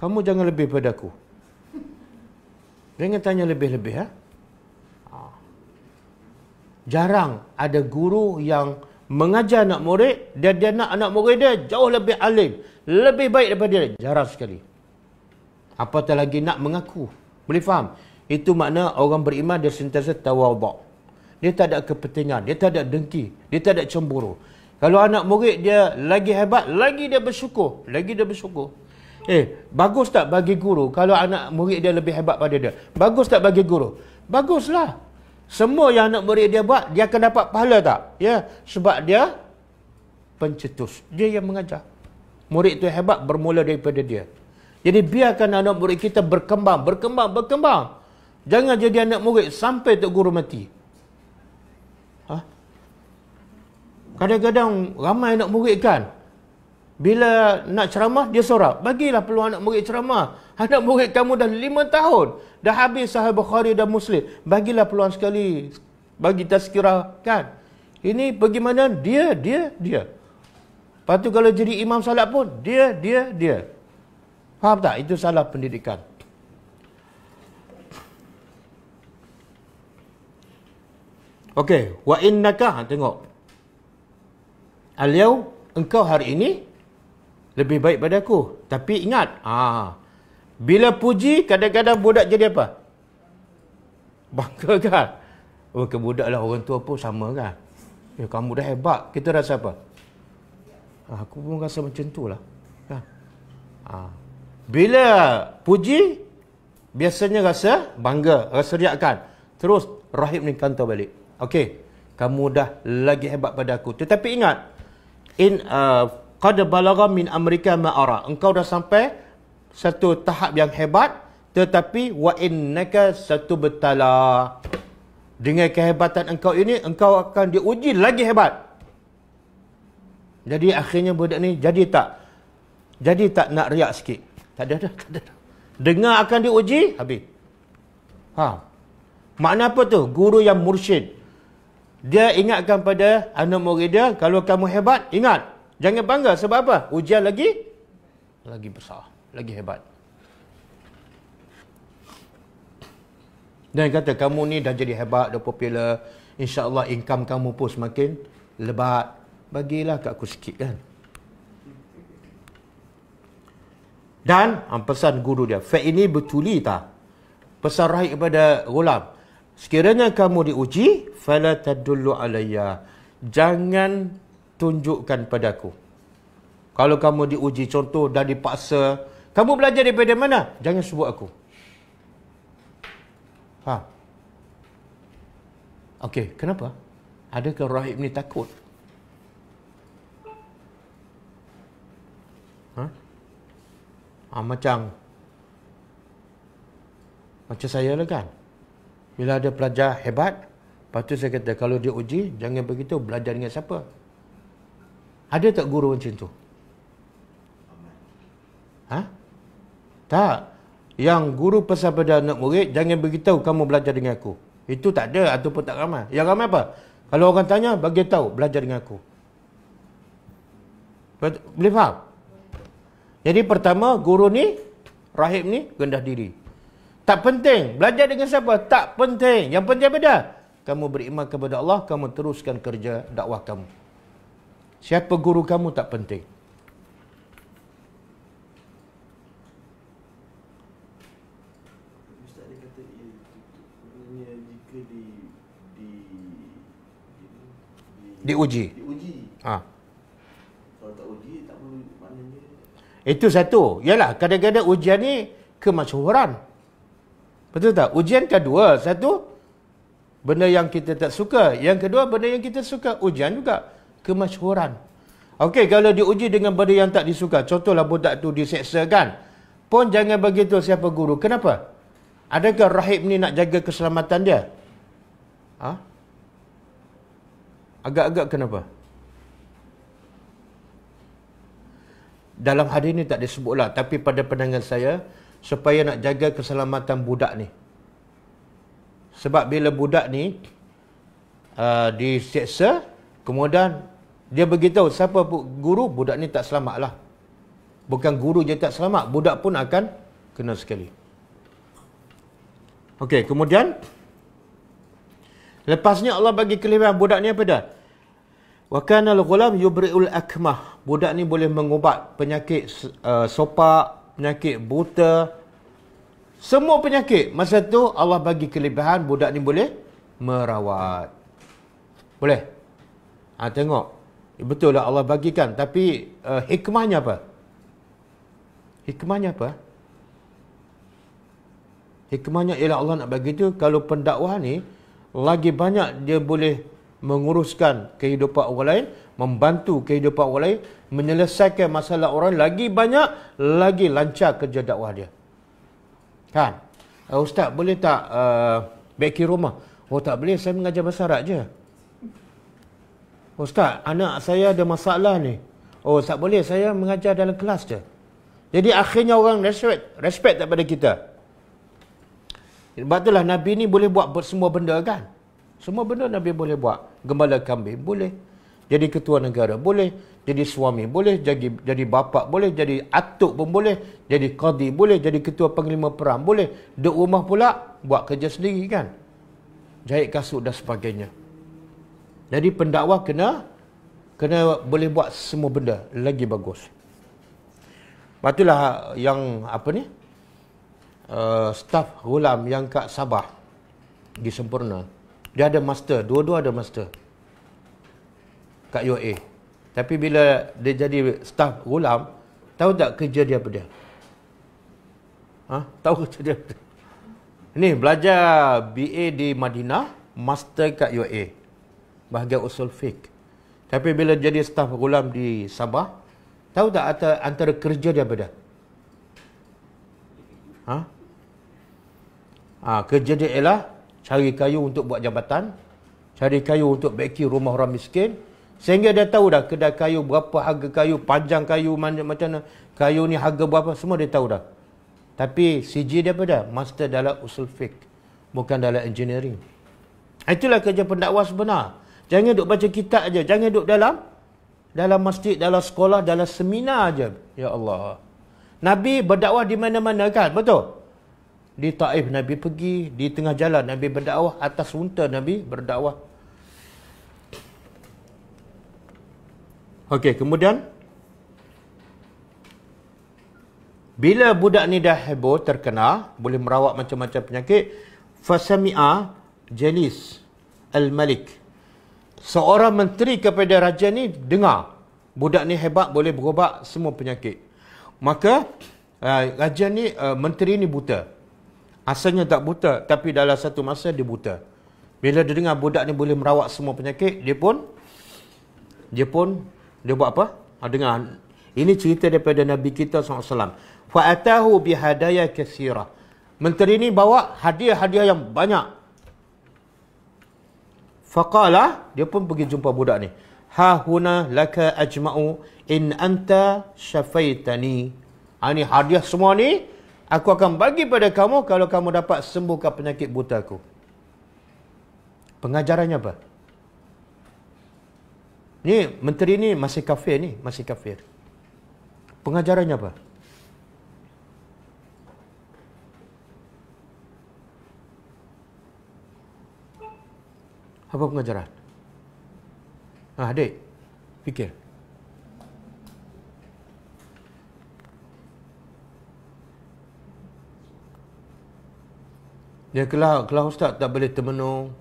Kamu jangan lebih pada aku. Jangan tanya lebih-lebih. Jarang ada guru yang mengajar anak murid dan dia nak anak murid dia jauh lebih alim, lebih baik daripada dia. Jarang sekali. Apatah lagi nak mengaku. Boleh faham? Itu makna orang beriman dia sentiasa tawaduk. Dia tak ada kepentingan, dia tak ada dengki, dia tak ada cemburu. Kalau anak murid dia lagi hebat, lagi dia bersyukur, lagi dia bersyukur. Bagus tak bagi guru kalau anak murid dia lebih hebat pada dia? Bagus tak bagi guru? Baguslah. Semua yang anak murid dia buat, dia akan dapat pahala tak? Ya, sebab dia pencetus. Dia yang mengajar. Murid itu hebat bermula daripada dia. Jadi biarkan anak murid kita berkembang. Jangan jadi anak murid sampai Tok Guru mati. Kadang-kadang ramai anak murid, kan? Bila nak ceramah, dia sorak. Bagilah peluang anak murid ceramah. Anak murid kamu dah 5 tahun. Dah habis Sahih Bukhari dan Muslim. Bagilah peluang sekali. Bagi tazkirah, kan? Ini bagaimana? Dia. Lepas tu kalau jadi imam salat pun, dia. Faham tak? Itu salah pendidikan. Okey, wa innaka, tengok. Al-yaum, engkau hari ini lebih baik pada aku. Tapi ingat, bila puji, kadang-kadang budak jadi apa? Bangga kan? Oh, ke budak lah, orang tua pun sama kan? Kamu dah hebat. Kita rasa apa? Aku pun rasa macam tu lah. Kan? Bila puji, biasanya rasa bangga, rasa riakan. Terus rahib ni kantau balik. Okey, kamu dah lagi hebat pada aku. Tetapi ingat, qad balagha min amrika ma ara. Engkau dah sampai satu tahap yang hebat, tetapi wa innaka satubtala. Dengan kehebatan engkau ini, engkau akan diuji lagi hebat. Jadi akhirnya budak ni jadi tak nak riak sikit. Tak ada. Dengar akan diuji, habis. Makna apa tu? Guru yang mursyid. Dia ingatkan pada anak murid dia, kalau kamu hebat, ingat. Jangan bangga. Sebab apa? Ujian lagi besar. Lagi hebat. Dan kata, kamu ni dah jadi hebat, dah popular. InsyaAllah income kamu pun semakin lebat. Bagilah kat aku sikit kan. Dan pesan guru dia, fa ini betuli tak? Pesan rahib kepada Ghulam. Sekiranya kamu diuji, fala tadullu alayya. Jangan tunjukkan padaku. Kalau kamu diuji, contoh dah dipaksa, kamu belajar daripada mana? Jangan sebut aku. Okey, kenapa? Adakah rahib ni takut? Macam saya lah kan. Bila ada pelajar hebat, lepas tu saya kata, kalau dia uji, jangan begitu, belajar dengan siapa? Ada tak guru macam tu? Tak. Yang guru pesan pada anak murid, jangan beritahu kamu belajar dengan aku. Itu tak ada ataupun tak ramai. Yang ramai apa? Kalau orang tanya, bagi tahu belajar dengan aku. Boleh faham? Jadi pertama, guru ni, rahib ni, rendah diri. Tak penting. Belajar dengan siapa? Tak penting. Yang penting apa dah? Kamu beriman kepada Allah, kamu teruskan kerja dakwah kamu. Siapa guru kamu tak penting. Ustaz dia kata, jika diuji. Kalau tak uji, tak perlu maknanya. Itu satu. Yalah, kadang-kadang ujian ni kemasyhuran. Betul tak? Ujian kedua, satu, benda yang kita tak suka. Yang kedua, benda yang kita suka. Ujian juga kemasyhuran. Okey, kalau diuji dengan benda yang tak disuka, contohlah budak tu diseksa kan, pun jangan begitu siapa guru. Kenapa? Adakah rahib ni nak jaga keselamatan dia? Agak-agak kenapa? Dalam hadis ni tak disebutlah, tapi pada pandangan saya, supaya nak jaga keselamatan budak ni. Sebab bila budak ni diseksa, kemudian dia beritahu siapa guru, budak ni tak selamat lah. Bukan guru je tak selamat, budak pun akan kena sekali. Okey, kemudian lepasnya Allah bagi kelebihan budak ni apa dah? Wa kana al-ghulam yubri'ul akmah. Budak ni boleh mengubat penyakit sopak, penyakit buta, semua penyakit. Masa tu Allah bagi kelebihan budak ni boleh merawat. Boleh? Tengok. Betul lah Allah bagikan, tapi hikmahnya apa? Hikmahnya apa? Hikmahnya ialah Allah nak bagi tu, kalau pendakwah ni lagi banyak dia boleh menguruskan kehidupan orang lain, membantu kehidupan orang lain, menyelesaikan masalah orang, lagi banyak, lagi lancar kerja dakwah dia. Kan? Ustaz, boleh tak beki rumah? Oh, tak boleh, saya mengajar bahasa Arab je. Ustaz, anak saya ada masalah ni. Oh, tak boleh, saya mengajar dalam kelas je. Jadi akhirnya orang respect tak pada kita. Sebab itulah Nabi ni boleh buat semua benda kan. Semua benda Nabi boleh buat. Gembala kambing boleh. Jadi ketua negara boleh. Jadi suami boleh. Jadi bapa boleh. Jadi atuk pun boleh. Jadi qadi boleh. Jadi ketua panglima perang boleh. Duduk rumah pula buat kerja sendiri kan. Jahit kasut dan sebagainya. Jadi pendakwah kena boleh buat semua benda lagi bagus. Patulah yang apa ni? Staf Ghulam yang kat Sabah di Sempurna. Dia ada master, dua-dua ada master kat UAE. Tapi bila dia jadi staf Ghulam, tahu tak kerja dia apa dia? Tahu kerja dia apa dia? Ni belajar BA di Madinah, master kat UAE, bahagian usul fiqh. Tapi bila jadi staf Ghulam di Sabah, tahu tak antara kerja dia apa dia? Kerja dia ialah cari kayu untuk buat jabatan, cari kayu untuk beki rumah orang miskin, sehingga dia tahu dah kedai kayu, berapa harga kayu, panjang kayu, macam mana, kayu ni harga berapa, semua dia tahu dah. Tapi CG dia apa dah? Master dalam usul fiqh, bukan dalam engineering. Itulah kerja pendakwah sebenar. Jangan duk baca kitab aja, jangan duk dalam masjid, dalam sekolah, dalam seminar aja. Ya Allah. Nabi berdakwah di mana-mana kan? Betul? Di Taif Nabi pergi, di tengah jalan Nabi berdakwah, atas unta Nabi berdakwah. Okey, kemudian bila budak ni dah heboh, terkena, boleh merawat macam-macam penyakit, fasami'a Jalis Al-Malik, seorang menteri kepada raja ni dengar budak ni hebat, boleh berubat semua penyakit. Maka raja ni, menteri ni buta. Asalnya tak buta, tapi dalam satu masa dia buta. Bila dia dengar budak ni boleh merawat semua penyakit, dia buat apa? Dengar. Ini cerita daripada Nabi kita SAW. Fa'atahu bihadaya katsira. Menteri ni bawa hadiah-hadiah yang banyak. Faqala, dia pun pergi jumpa budak ni. Ha huna laka ajma'u in anta syafaitani. Ini hadiah semua ni aku akan bagi pada kamu kalau kamu dapat sembuhkan penyakit buta aku. Pengajarannya apa? Ni menteri ni masih kafir ni, masih kafir. Pengajarannya apa? Apa pengajaran? Adik, fikir. Dia kelas ustaz tak boleh termenung.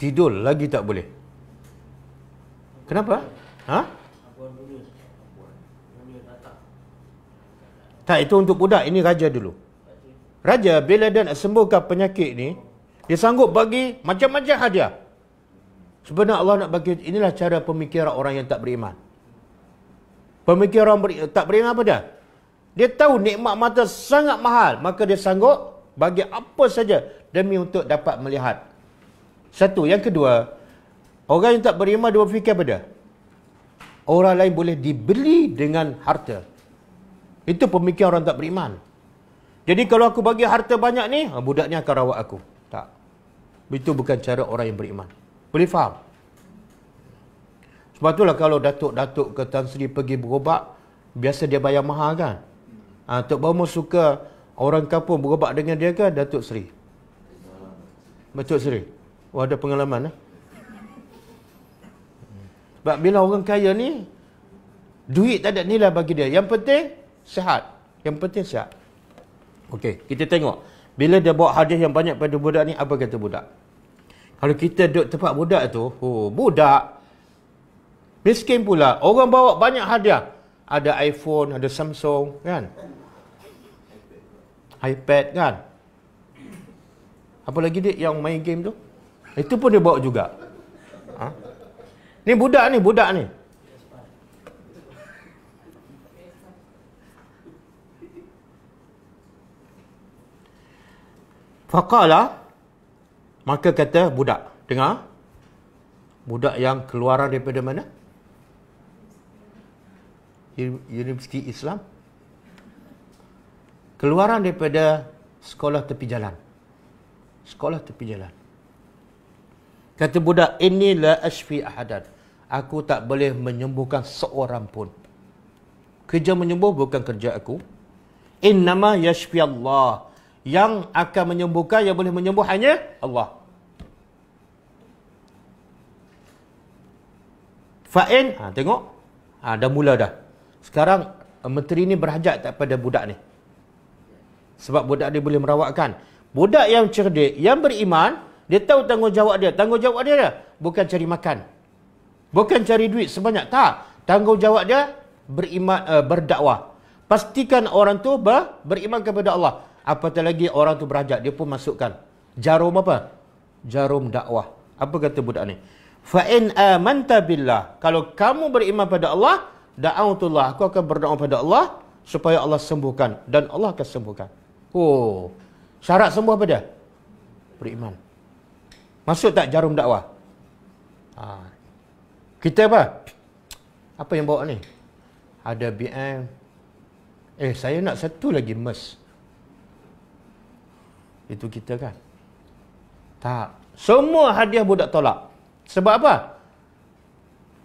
Tidur lagi tak boleh. Kenapa? Tak, itu untuk budak. Ini raja dulu. Raja bila dia nak sembuhkan penyakit ni, dia sanggup bagi macam-macam hadiah. Sebenarnya Allah nak bagi, inilah cara pemikiran orang yang tak beriman. Pemikiran tak beriman apa dia? Dia tahu nikmat mata sangat mahal, maka dia sanggup bagi apa saja demi untuk dapat melihat. Satu. Yang kedua, orang yang tak beriman dia berfikir apa dia? Orang lain boleh dibeli dengan harta. Itu pemikiran orang tak beriman. Jadi kalau aku bagi harta banyak ni, budak ni akan rawat aku. Tak. Itu bukan cara orang yang beriman. Boleh faham? Sebab itulah kalau Datuk-Datuk ke Tan Sri pergi berubat, biasa dia bayar mahal kan? Tok Baumu suka orang kampung berubat dengan dia ke Datuk Sri? Datuk Sri? Ada pengalaman Sebab bila orang kaya ni, duit tak ada nilai bagi dia. Yang penting sihat. Yang penting sihat. Okey, kita tengok. Bila dia bawa hadiah yang banyak pada budak ni, apa kata budak? Kalau kita duduk tempat budak tu, budak miskin pula. Orang bawa banyak hadiah. Ada iPhone, ada Samsung, kan? iPad, kan? Apa lagi dia yang main game tu? Itu pun dia bawa juga. Ni budak ni. Faqala, maka kata budak. Dengar. Budak yang keluaran daripada mana? Universiti Islam. Keluaran daripada sekolah tepi jalan. Sekolah tepi jalan. Kata budak, inni la ashfi ahadan. Aku tak boleh menyembuhkan seorang pun. Kerja menyembuh bukan kerja aku. Innama yashfi Allah. Yang akan menyembuhkan, yang boleh menyembuh hanya Allah. Fa'in, tengok. Dah mula dah. Sekarang menteri ni berhajat tak pada budak ni. Sebab budak dia boleh merawatkan. Budak yang cerdik, yang beriman, dia tahu tanggungjawab dia. Tanggungjawab dia bukan cari makan. Bukan cari duit sebanyak. Tak. Tanggungjawab dia beriman, berdakwah. Pastikan orang tu beriman kepada Allah. Apatah lagi orang tu berhajat, dia pun masukkan jarum apa? Jarum dakwah. Apa kata budak ni? Fa in amanta billah. Kalau kamu beriman pada Allah, da'autullah, aku akan berdoa pada Allah supaya Allah sembuhkan, dan Allah akan sembuhkan. Oh, syarat sembuh apa dia? Beriman. Masuk tak jarum dakwah? Kita apa? Apa yang bawa ni? Ada BM. Saya nak satu lagi MERS. Itu kita kan? Tak. Semua hadiah budak tolak. Sebab apa?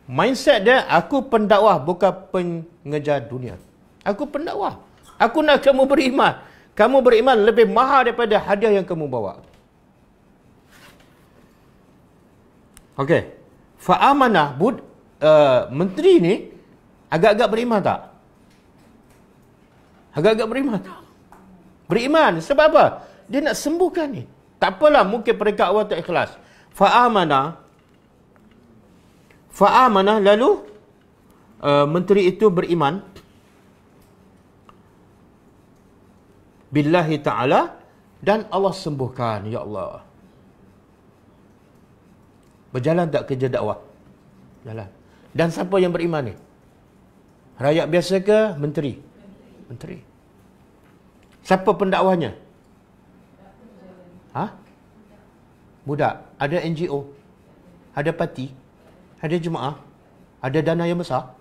Mindset dia, aku pendakwah bukan pengejar dunia. Aku pendakwah. Aku nak kamu beriman. Kamu beriman lebih mahal daripada hadiah yang kamu bawa. Okey. Fa'amanah, menteri ni agak-agak beriman tak? Agak-agak beriman tak? Beriman. Sebab apa? Dia nak sembuhkan ni. Tak apalah, mungkin mereka awal tak ikhlas. Fa'amanah, lalu menteri itu beriman billahi ta'ala, dan Allah sembuhkan. Ya Allah. Berjalan tak kerja dakwah? Jalan. Dan siapa yang beriman ni? Rakyat biasa ke menteri? Menteri. Siapa pendakwahnya? Budak. Ada NGO? Ada parti? Ada jemaah? Ada dana yang besar?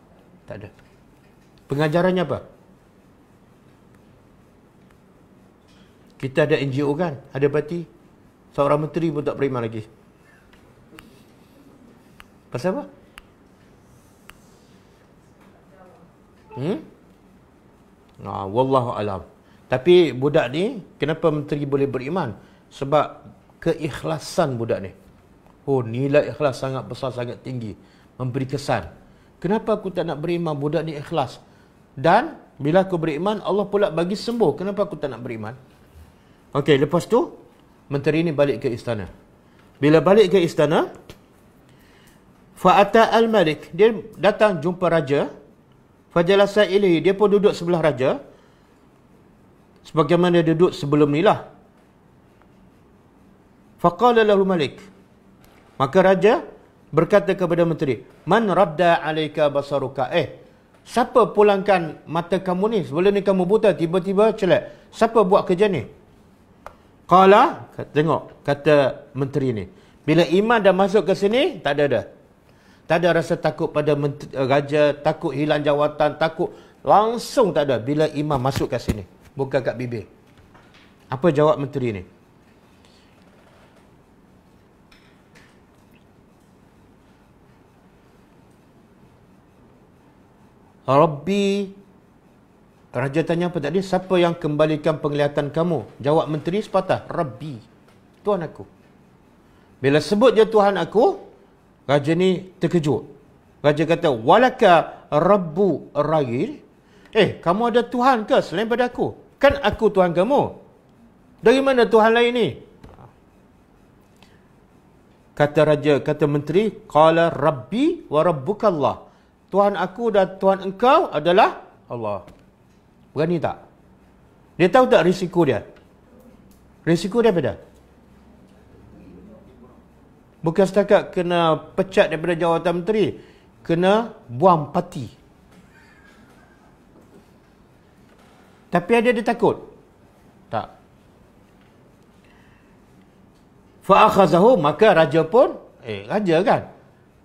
Tak ada. Pengajarannya apa? Kita ada NGO kan? Ada parti? Seorang menteri pun tak beriman lagi. Pasal apa? Wallahu alam. Tapi budak ni, kenapa menteri boleh beriman? Sebab keikhlasan budak ni. Nilai ikhlas sangat besar, sangat tinggi. Memberi kesan. Kenapa aku tak nak beriman? Budak ni ikhlas. Dan bila aku beriman, Allah pula bagi sembuh. Kenapa aku tak nak beriman? Okey, lepas tu menteri ni balik ke istana. Bila balik ke istana, fa'ata al-malik, dia datang jumpa raja. Fajalasa ilaihi, dia pun duduk sebelah raja. Sebagaimana dia duduk sebelum ni lah. Faqala lahu malik, maka raja berkata kepada menteri, man radda alaika basaruka. Siapa pulangkan mata kamu ni? Sebelum ni kamu buta, tiba-tiba celak. Siapa buat kerja ni? Qala, tengok kata menteri ni, bila iman dah masuk ke sini, tak ada dah. Tak ada rasa takut pada raja, takut hilang jawatan, takut. Langsung tak ada bila iman masuk ke sini. Bukan kat bibir. Apa jawab menteri ni? Rabbi. Raja tanya apa tadi? Siapa yang kembalikan penglihatan kamu? Jawab menteri sepatah, Rabbi. Tuhan aku. Bila sebut je Tuhan aku, raja ni terkejut. Raja kata, walaka rabbu ragir. Kamu ada Tuhan ke selain pada aku? Kan aku Tuhan kamu. Dari mana Tuhan lain ni? Kata raja, kata menteri, qala rabbi wa rabbukallah. Tuhan aku dan Tuhan engkau adalah Allah. Berani tak? Dia tahu tak risiko dia? Risiko dia apa dah? Bukan setakat kena pecat daripada jawatan menteri, kena buang parti. Tapi ada dia takut? Tak. Fa'akhazahu, maka raja pun, raja kan?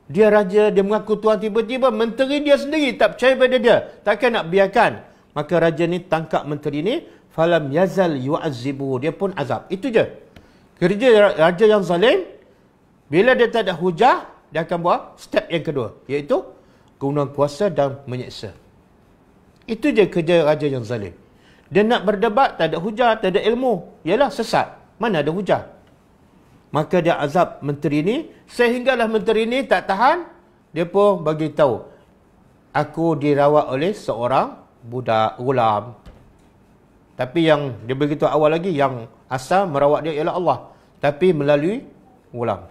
Dia raja, dia mengaku Tuhan, tiba-tiba menteri dia sendiri tak percaya pada dia. Takkan nak biarkan. Maka raja ni tangkap menteri ni, falam yazal yu'azzibuhu, dia pun azab. Itu je. Kerja raja yang zalim, bila dia tak ada hujah, dia akan buat step yang kedua, iaitu guna kuasa dan menyeksa. Itu je kerja raja yang zalim. Dia nak berdebat, tak ada hujah, tak ada ilmu. Yalah, sesat. Mana ada hujah? Maka dia azab menteri ni, sehinggalah menteri ni tak tahan, dia pun bagi tahu, aku dirawat oleh seorang budak gulam. Tapi yang dia beritahu awal lagi, yang asal merawat dia ialah Allah, tapi melalui gulam.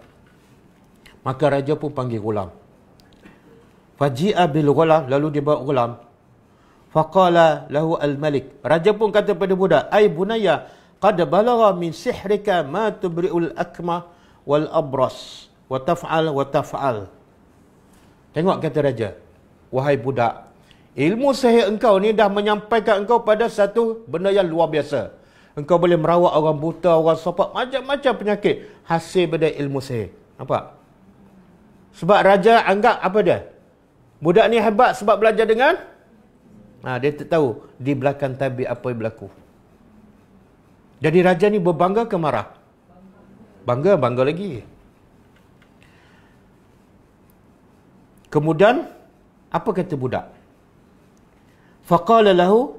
Maka raja pun panggil gulam. Faji'a bil gulam, lalu dia bawa gulam. Faqala lahu al-malik, raja pun kata pada budak, ai bunayya, qad balagha min sihrika ma tubri'ul akmah wal abras wa taf'al wa taf'al. Tengok kata raja, wahai budak, ilmu sihir engkau ni dah menyampaikan engkau pada satu benda yang luar biasa. Engkau boleh merawat orang buta, orang sopak, macam-macam penyakit hasil pada ilmu sihir. Nampak? Sebab raja anggap apa dia? Budak ni hebat sebab belajar dengan dia tak tahu di belakang tabir apa yang berlaku. Jadi raja ni berbangga ke marah? Bangga lagi. Kemudian apa kata budak? Faqala lahu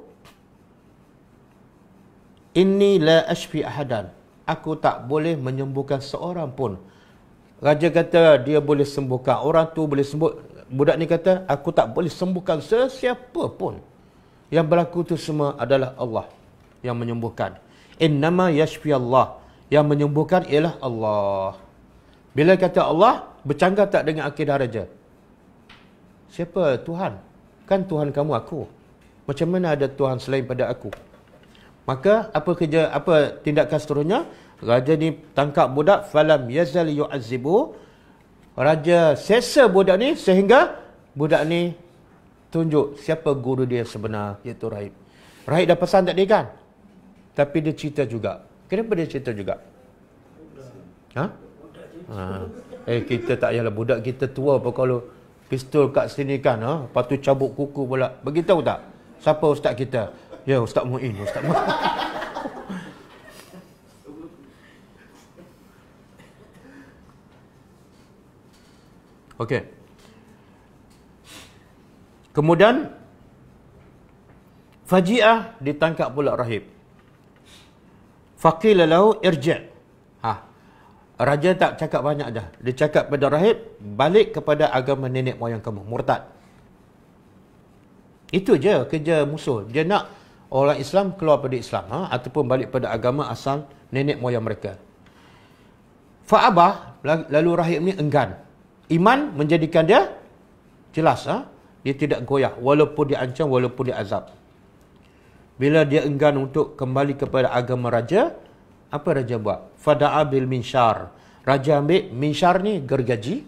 inni la ashfi ahadan. Aku tak boleh menyembuhkan seorang pun. Raja kata dia boleh sembuhkan orang tu, boleh sembuh. Budak ni kata aku tak boleh sembuhkan sesiapa pun. Yang berlaku tu semua adalah Allah yang menyembuhkan. Innama yashfi Allah. Yang menyembuhkan ialah Allah. Bila kata Allah, bercanggah tak dengan akidah raja? Siapa Tuhan? Kan Tuhan kamu aku. Macam mana ada Tuhan selain pada aku? Maka apa tindakan seterusnya? Raja ni tangkap budak, falam yazal yu'azzibu. Raja seksa budak ni sehingga budak ni tunjuk siapa guru dia sebenar, iaitu rahib. Rahib dah pesan tak dia kan? Tapi dia cerita juga. Kenapa dia cerita juga? Kita tak payahlah, budak kita tua apa kalau pistol kat sini kan, lepas tu cabut kuku pula. Beritahu tak? Siapa ustaz kita? Ya, Ustaz Muin, Ustaz Muin. Okey. Kemudian Faji'ah ditangkap pula rahib. Faqila lahu irji'. Raja tak cakap banyak dah. Dia cakap pada rahib, balik kepada agama nenek moyang kamu, murtad. Itu je kerja musuh. Dia nak orang Islam keluar pada Islam, ataupun balik pada agama asal nenek moyang mereka. Fa'abah, lalu rahib ni enggan. Iman menjadikan dia jelas, dia tidak goyah walaupun dia ancam, walaupun dia azab. Bila dia enggan untuk kembali kepada agama raja, apa raja buat? Fada'a bil minsyar. Raja ambil minsyar ni, gergaji.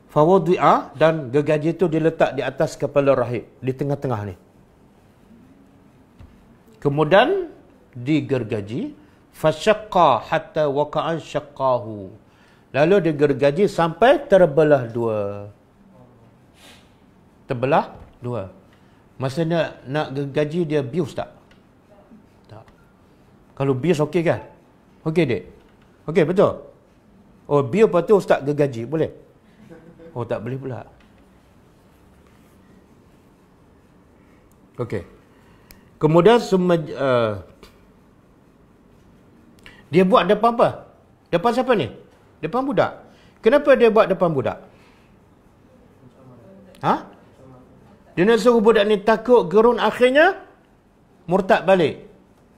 Fawadi'a, dan gergaji tu diletak di atas kepala rahib, di tengah-tengah ni. Kemudian digergaji, fasyaqqa hatta waqa'an syaqqahu. Lalu digergaji sampai terbelah dua. Terbelah dua. Masa nak gergaji dia bius tak? Tak. Kalau bius okey kan? Okey dek? Okey betul? Oh bius lepas tu ustaz gergaji, boleh? Oh tak boleh pula. Okey. Kemudian dia buat depan apa? Depan siapa ni? Depan budak. Kenapa dia buat depan budak? Dia nak suruh budak ni takut gerun, akhirnya murtad balik.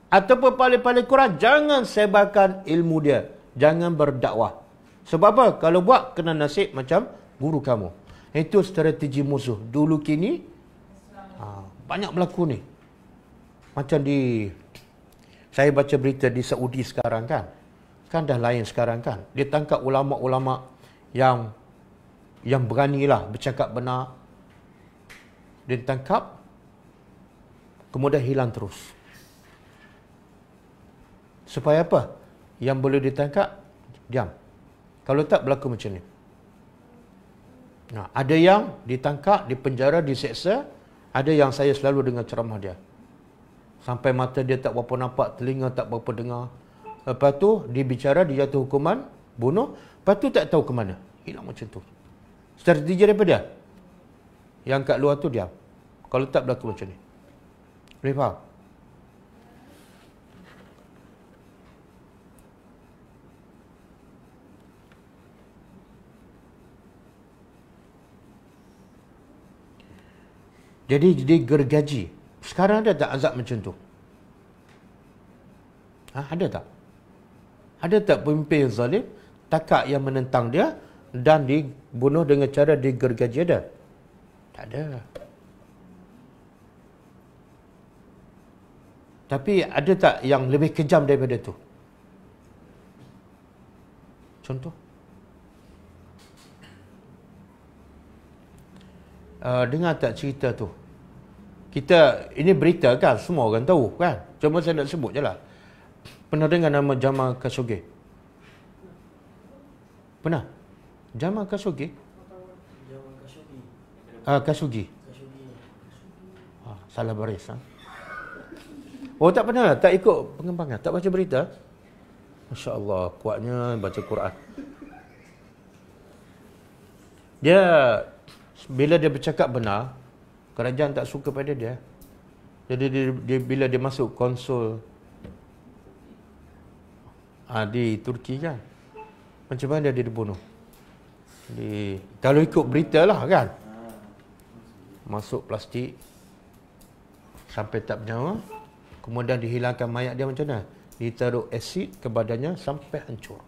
Ataupun paling-paling kurang, jangan sebarkan ilmu dia. Jangan berdakwah. Sebab apa? Kalau buat, kena nasib macam guru kamu. Itu strategi musuh. Dulu kini, banyak berlaku ni. Macam saya baca berita di Saudi sekarang kan. Kan dah lain sekarang kan. Dia tangkap ulama-ulama yang beranilah bercakap benar. Dia tangkap, kemudian hilang terus. Supaya apa? Yang boleh ditangkap, diam. Kalau tak, berlaku macam ni. Ada yang ditangkap, dipenjara, diseksa. Ada yang saya selalu dengar ceramah dia. Sampai mata dia tak berapa nampak, telinga tak berapa dengar. Lepas tu, dia bicara, dia jatuh hukuman, bunuh. Lepas tu tak tahu ke mana. Hilang macam tu. Strategi daripada dia. Yang kat luar tu diam. Kalau tak, berlaku macam ni. Boleh faham? Jadi digergaji. Sekarang ada tak azab macam tu? Ada tak? Ada tak pemimpin yang zalim, takak yang menentang dia dan dibunuh dengan cara digergaji? Ada? Tak ada. Tapi ada tak yang lebih kejam daripada tu? Contoh? Dengar tak cerita tu? Ini berita kan, semua orang tahu kan? Cuma saya nak sebut je lah. Pernah dengar nama Jamal Khashoggi? Pernah? Jamal Khashoggi? Jamal Khashoggi. Khashoggi. Salah baris. Oh, tak pernah? Tak ikut pengembangan? Tak baca berita? Masya Allah, kuatnya baca Quran. Bila dia bercakap benar, kerajaan tak suka pada dia. Jadi bila dia masuk konsul di Turki kan, macam mana dia dibunuh? Kalau ikut berita lah kan, masuk plastik sampai tak bernyawa, kemudian dihilangkan mayat dia macam mana? Ditaruh asid ke badannya sampai hancur.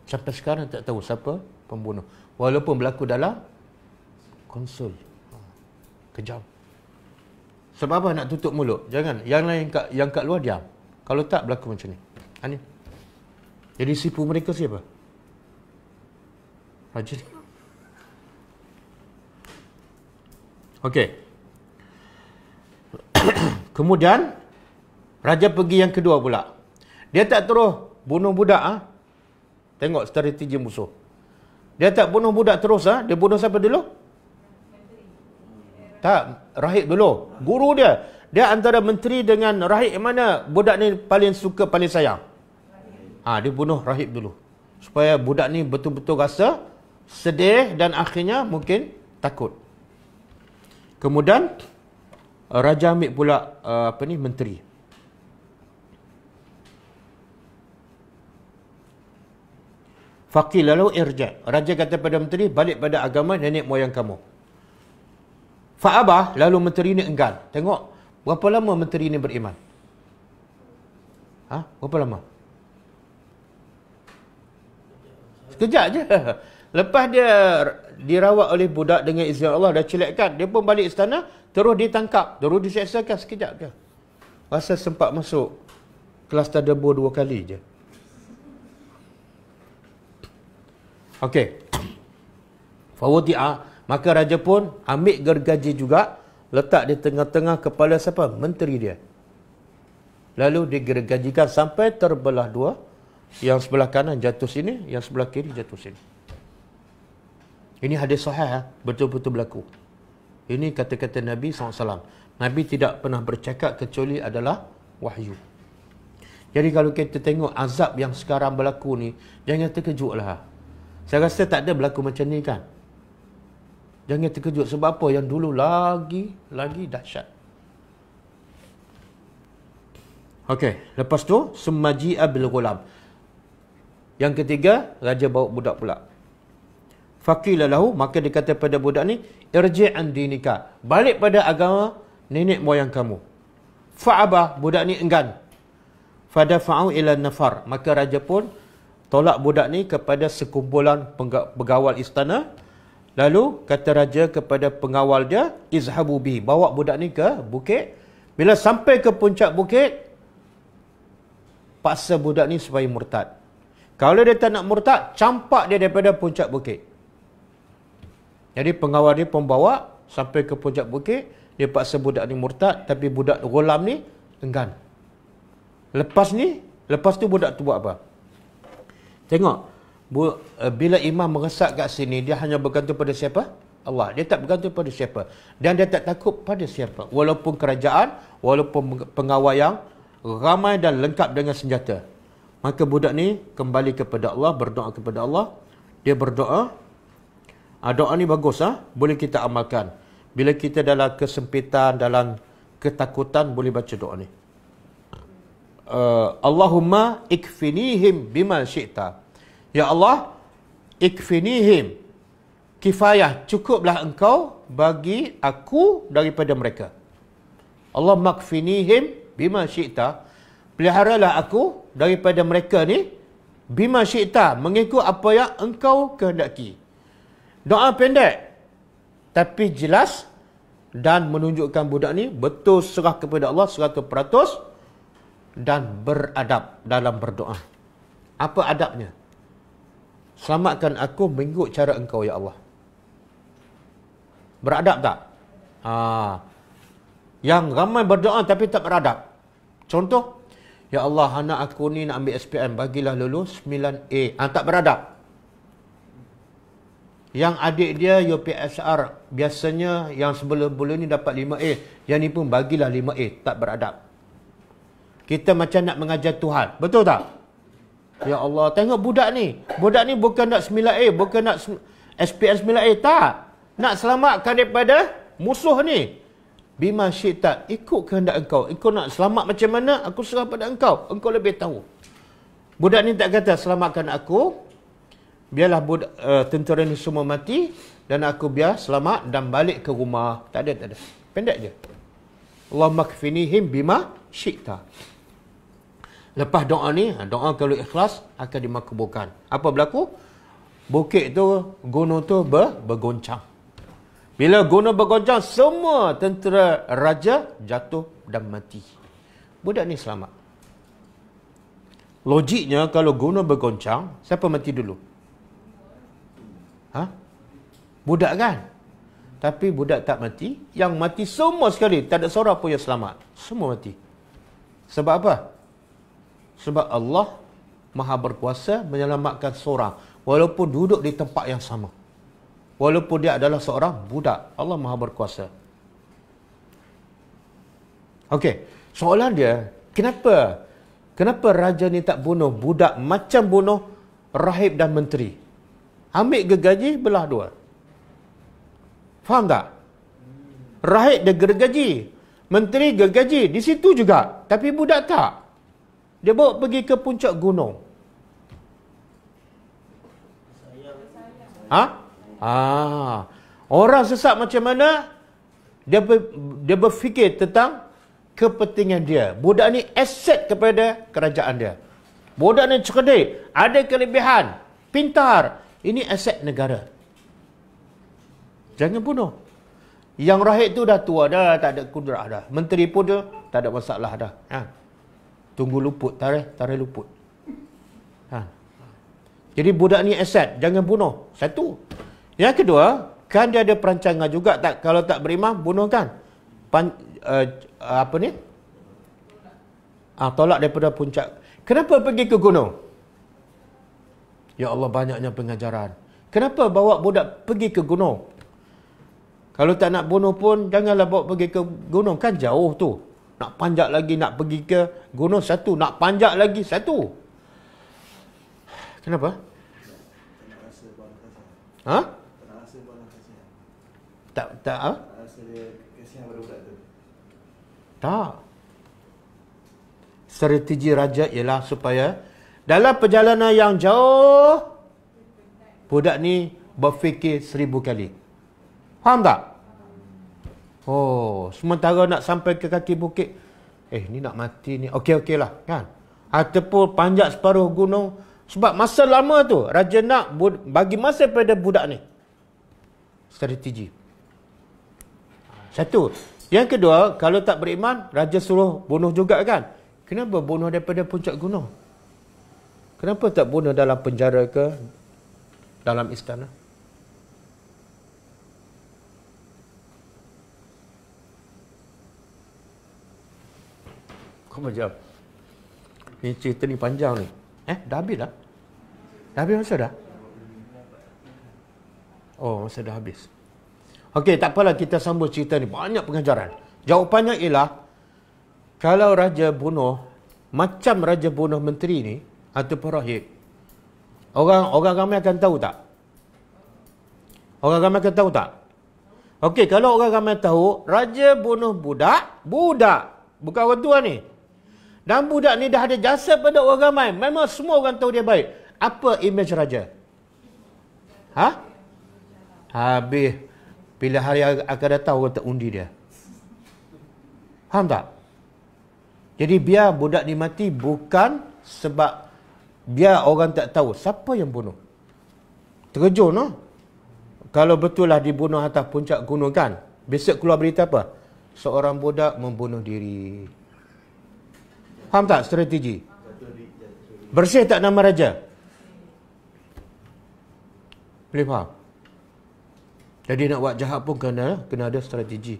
Sampai sekarang tak tahu siapa pembunuh. Walaupun berlaku dalam konsul. Kejam. Sebab apa nak tutup mulut? Jangan. Yang lain yang kat luar diam. Kalau tak berlaku macam ni. Ni. Jadi sipu mereka siapa? Raja. Okey. Kemudian raja pergi yang kedua pula. Dia tak terus bunuh budak. Tengok strategi musuh. Dia tak bunuh budak terus. Dia bunuh siapa dulu? Tak, rahib dulu. Guru dia. Dia antara menteri dengan rahib, mana budak ni paling suka, paling sayang? Dia bunuh rahib dulu. Supaya budak ni betul-betul rasa sedih dan akhirnya mungkin takut. Kemudian raja ambil pula menteri. Faqil lalu irja'. Raja kata pada menteri, balik pada agama nenek moyang kamu. Fa'abah, lalu menteri ni enggan. Tengok berapa lama menteri ni beriman. Berapa lama? Sekejap je. Lepas dia dirawat oleh budak dengan izin Allah, dah celakkan, dia pun balik istana, terus ditangkap, terus diseksakan sekejap ke. Rasa sempat masuk kelas tadabbur 2 kali je. Okey. Fawadi'a, maka raja pun ambil gergaji juga, letak di tengah-tengah kepala siapa? Menteri dia. Lalu digergajikan sampai terbelah dua. Yang sebelah kanan jatuh sini, yang sebelah kiri jatuh sini. Ini hadis sahih, betul-betul berlaku. Ini kata-kata Nabi SAW. Nabi tidak pernah bercakap kecuali adalah wahyu. Jadi kalau kita tengok azab yang sekarang berlaku ni, jangan terkejutlah. Saya rasa tak ada berlaku macam ni kan. Jangan terkejut. Sebab apa? Yang dulu lagi dahsyat. Okey, lepas tu summaji'a bil ghulam. Yang ketiga, raja bawa budak pula. Faqila lahu, maka dia kata pada budak ni, irji' an dinika. Balik pada agama nenek moyang kamu. Fa'aba, budak ni enggan. Fadafa'u ila nafar. Maka raja pun tolak budak ni kepada sekumpulan pegawai istana. Lalu kata raja kepada pengawal dia, izhabu bi, bawa budak ni ke bukit. Bila sampai ke puncak bukit, paksa budak ni supaya murtad. Kalau dia tak nak murtad, campak dia daripada puncak bukit. Jadi pengawal dia pembawa sampai ke puncak bukit, dia paksa budak ni murtad, tapi budak ghulam ni enggan. Lepas tu budak tu buat apa? Tengok, bila imam meresap kat sini, dia hanya bergantung pada siapa? Allah. Dia tak bergantung pada siapa. Dan dia tak takut pada siapa. Walaupun kerajaan, walaupun pengawal yang ramai dan lengkap dengan senjata. Maka budak ni kembali kepada Allah, berdoa kepada Allah. Dia berdoa. Doa ni bagus, boleh kita amalkan. Bila kita dalam kesempitan, dalam ketakutan, boleh baca doa ni. Allahumma ikfinihim bima syi'ta. Ya Allah, ikfinihim, kifayah, cukuplah engkau bagi aku daripada mereka. Allah makfinihim bima syi'ta. Peliharalah aku daripada mereka ni bima syi'ta, mengikut apa yang engkau kehendaki. Doa pendek tapi jelas dan menunjukkan budak ni betul serah kepada Allah 100% dan beradab dalam berdoa. Apa adabnya? Selamatkan aku mengikut cara engkau ya Allah. Beradab tak? Yang ramai berdoa tapi tak beradab. Contoh, ya Allah, anak aku ni nak ambil SPM, bagilah lulus 9A. Tak beradab. Yang adik dia UPSR, biasanya yang sebelum-belum ni dapat 5A. Yang ni pun bagilah 5A. Tak beradab. Kita macam nak mengajar Tuhan. Betul tak? Ya Allah, tengok budak ni. Budak ni bukan nak 9A, bukan nak SPM 9A. Tak. Nak selamatkan daripada musuh ni. Bima syi'ta, ikut kehendak engkau. Engkau nak selamat macam mana, aku serah pada engkau. Engkau lebih tahu. Budak ni tak kata, selamatkan aku. Biarlah tentera ni semua mati. Dan aku biar selamat dan balik ke rumah. Tak ada, tak ada. Pendek je. Allah makfinihim bima syi'ta. Lepas doa ni, doa kalau ikhlas akan dimakbulkan. Apa berlaku? Bukit tu, gunung tu bergoncang. Bila gunung bergoncang, semua tentera raja jatuh dan mati. Budak ni selamat. Logiknya kalau gunung bergoncang, siapa mati dulu? Budak kan? Tapi budak tak mati. Yang mati semua sekali. Tak ada seorang pun yang selamat. Semua mati. Sebab apa? Sebab Allah Maha berkuasa menyelamatkan seorang walaupun duduk di tempat yang sama. Walaupun dia adalah seorang budak. Allah Maha berkuasa. Okey, soalan dia, kenapa raja ni tak bunuh budak macam bunuh rahib dan menteri? Ambil gergaji, belah dua. Faham tak? Rahib dia gergaji, menteri gergaji, di situ juga. Tapi budak tak. Dia bawa pergi ke puncak gunung. Orang sesat macam mana? Dia berfikir tentang kepentingan dia. Budak ni aset kepada kerajaan dia. Budak ni cerdik, ada kelebihan, pintar. Ini aset negara. Jangan bunuh. Yang rahib tu dah tua dah, tak ada kudrah dah. Menteri pun dia tak ada masalah dah. Tunggu luput, tarikh luput. Jadi budak ni aset, jangan bunuh. Satu. Yang kedua, kan dia ada perancangan juga, tak, kalau tak beriman bunuh kan. Tolak daripada puncak. Kenapa pergi ke gunung? Ya Allah, banyaknya pengajaran. Kenapa bawa budak pergi ke gunung? Kalau tak nak bunuh pun janganlah bawa pergi ke gunung, kan jauh tu. Nak panjat lagi, nak pergi ke gunung satu, nak panjat lagi satu. Kenapa? Tak. Strategi raja ialah supaya dalam perjalanan yang jauh, budak ni berfikir 1000 kali. Faham tak? Sementara nak sampai ke kaki bukit, ni nak mati ni, okey lah kan. Ataupun panjat separuh gunung. Sebab masa lama tu, raja nak bagi masa pada budak ni. Strategi. Satu. Yang kedua, kalau tak beriman, raja suruh bunuh juga kan. Kenapa bunuh daripada puncak gunung? Kenapa tak bunuh dalam penjara ke dalam istana? Kau macam ni, cerita ni panjang ni. Dah habis dah? Dah habis masa dah? Masa dah habis. Okey, tak apalah, kita sambung cerita ni. Banyak pengajaran. Jawapannya ialah, kalau raja bunuh, macam raja bunuh menteri ni, ataupun rahib, orang ramai akan tahu tak? Orang ramai akan tahu tak? Okey, kalau orang ramai tahu, raja bunuh budak, bukan orang tua ni. Dan budak ni dah ada jasa pada orang ramai. Memang semua orang tahu dia baik. Apa image raja? Habis. Bila hari akan datang orang tak undi dia. Faham tak? Jadi biar budak ni mati bukan sebab biar orang tak tahu siapa yang bunuh. Terkejut no? Kalau betul lah dibunuh atas puncak gunung kan, besok keluar berita apa? Seorang budak membunuh diri. Faham tak strategi? Bersih tak nama raja? Boleh faham? Jadi nak buat jahat pun kena ada strategi.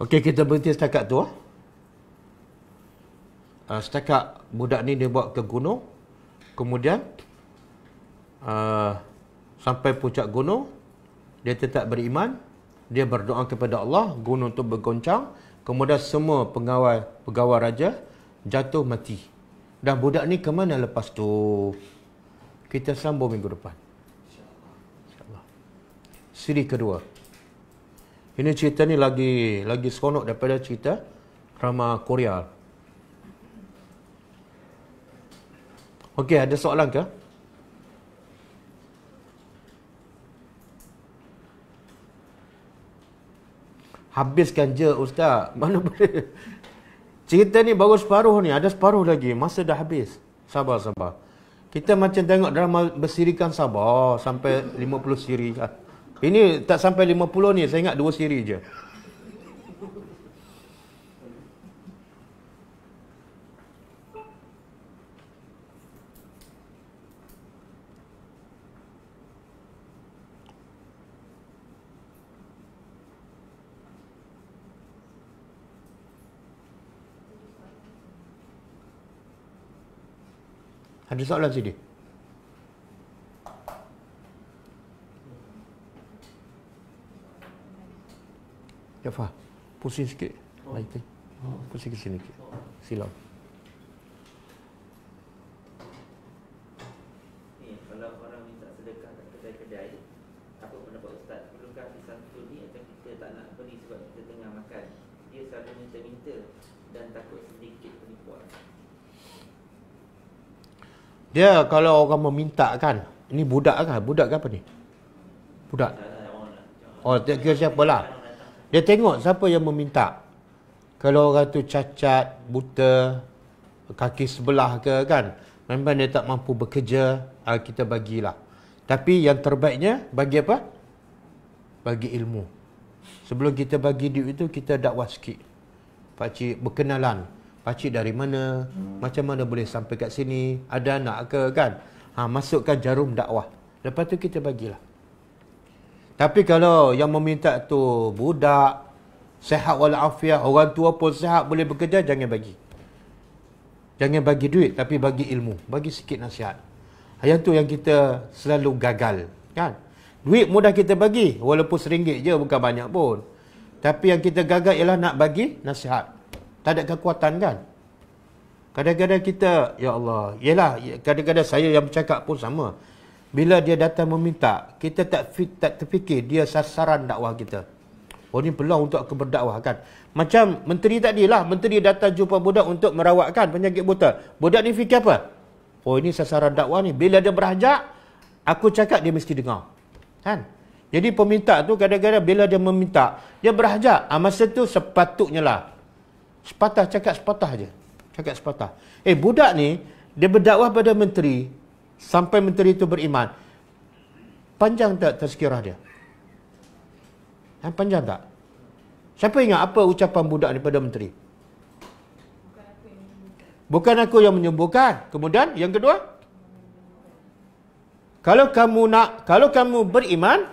Okey, kita berhenti setakat tu. Setakat budak ni dia bawa ke gunung. Kemudian sampai puncak gunung, dia tetap beriman, dia berdoa kepada Allah, gunung tu bergoncang, kemudian semua pegawai raja jatuh mati. Dan budak ni ke mana lepas tu? Kita sambung minggu depan. InsyaAllah. Siri kedua. Ini cerita ni lagi seronok daripada cerita drama Korea. Okey, ada soalan ke? Habiskan je Ustaz. Mana boleh. Cerita ni baru separuh ni. Ada separuh lagi. Masa dah habis. Sabar. Kita macam tengok drama bersirikan sabar. Sampai 50 siri. Ini tak sampai 50 ni. Saya ingat 2 siri je. Ada soalan sini? Jafar, pusing sikit. Pusing ke sini sikit. Silau. Kalau orang minta sedekah kat kedai-kedai, apa pendapat Ustaz? Perlukah disantun ni atau kita tak nak beri sebab kita tengah makan? Dia selalu minta-minta dan takut sedikit penipuan. Dia kalau orang meminta kan, ini budak kan? Budak ke apa ni? Budak. Oh, tak kira siapa lah. Dia tengok siapa yang meminta. Kalau orang tu cacat, buta, kaki sebelah ke kan, memang dia tak mampu bekerja, kita bagilah. Tapi yang terbaiknya, bagi apa? Bagi ilmu. Sebelum kita bagi duit itu, kita dakwah sikit. Pakcik berkenalan. Pakcik dari mana? Macam mana boleh sampai kat sini? Ada anak ke kan? Masukkan jarum dakwah. Lepas tu kita bagilah. Tapi kalau yang meminta tu budak, sihat walafiat, orang tua pun sihat boleh bekerja, jangan bagi. Jangan bagi duit, tapi bagi ilmu. Bagi sikit nasihat. Yang tu yang kita selalu gagal. Kan? Duit mudah kita bagi. Walaupun RM1 je, bukan banyak pun. Tapi yang kita gagal ialah nak bagi nasihat. Tak ada kekuatan kan? Kadang-kadang kita, ya Allah, yelah, kadang-kadang saya yang bercakap pun sama. Bila dia datang meminta, kita tak terfikir dia sasaran dakwah kita. Oh, ni peluang untuk aku berdakwah kan? Macam menteri tadi lah, menteri datang jumpa budak untuk merawatkan penyakit buta. Budak ni fikir apa? Oh, ini sasaran dakwah ni. Bila dia berhajat, aku cakap dia mesti dengar. Kan? Jadi peminta tu kadang-kadang bila dia meminta, dia berhajat. Masa tu sepatutnya lah. Sepatah, cakap sepatah je. Cakap sepatah. Budak ni, dia berdakwah pada menteri, sampai menteri itu beriman. Panjang tak tazkirah dia? Panjang tak? Siapa ingat apa ucapan budak ni pada menteri? Bukan aku yang menyembuhkan. Kemudian, yang kedua, kalau kamu beriman,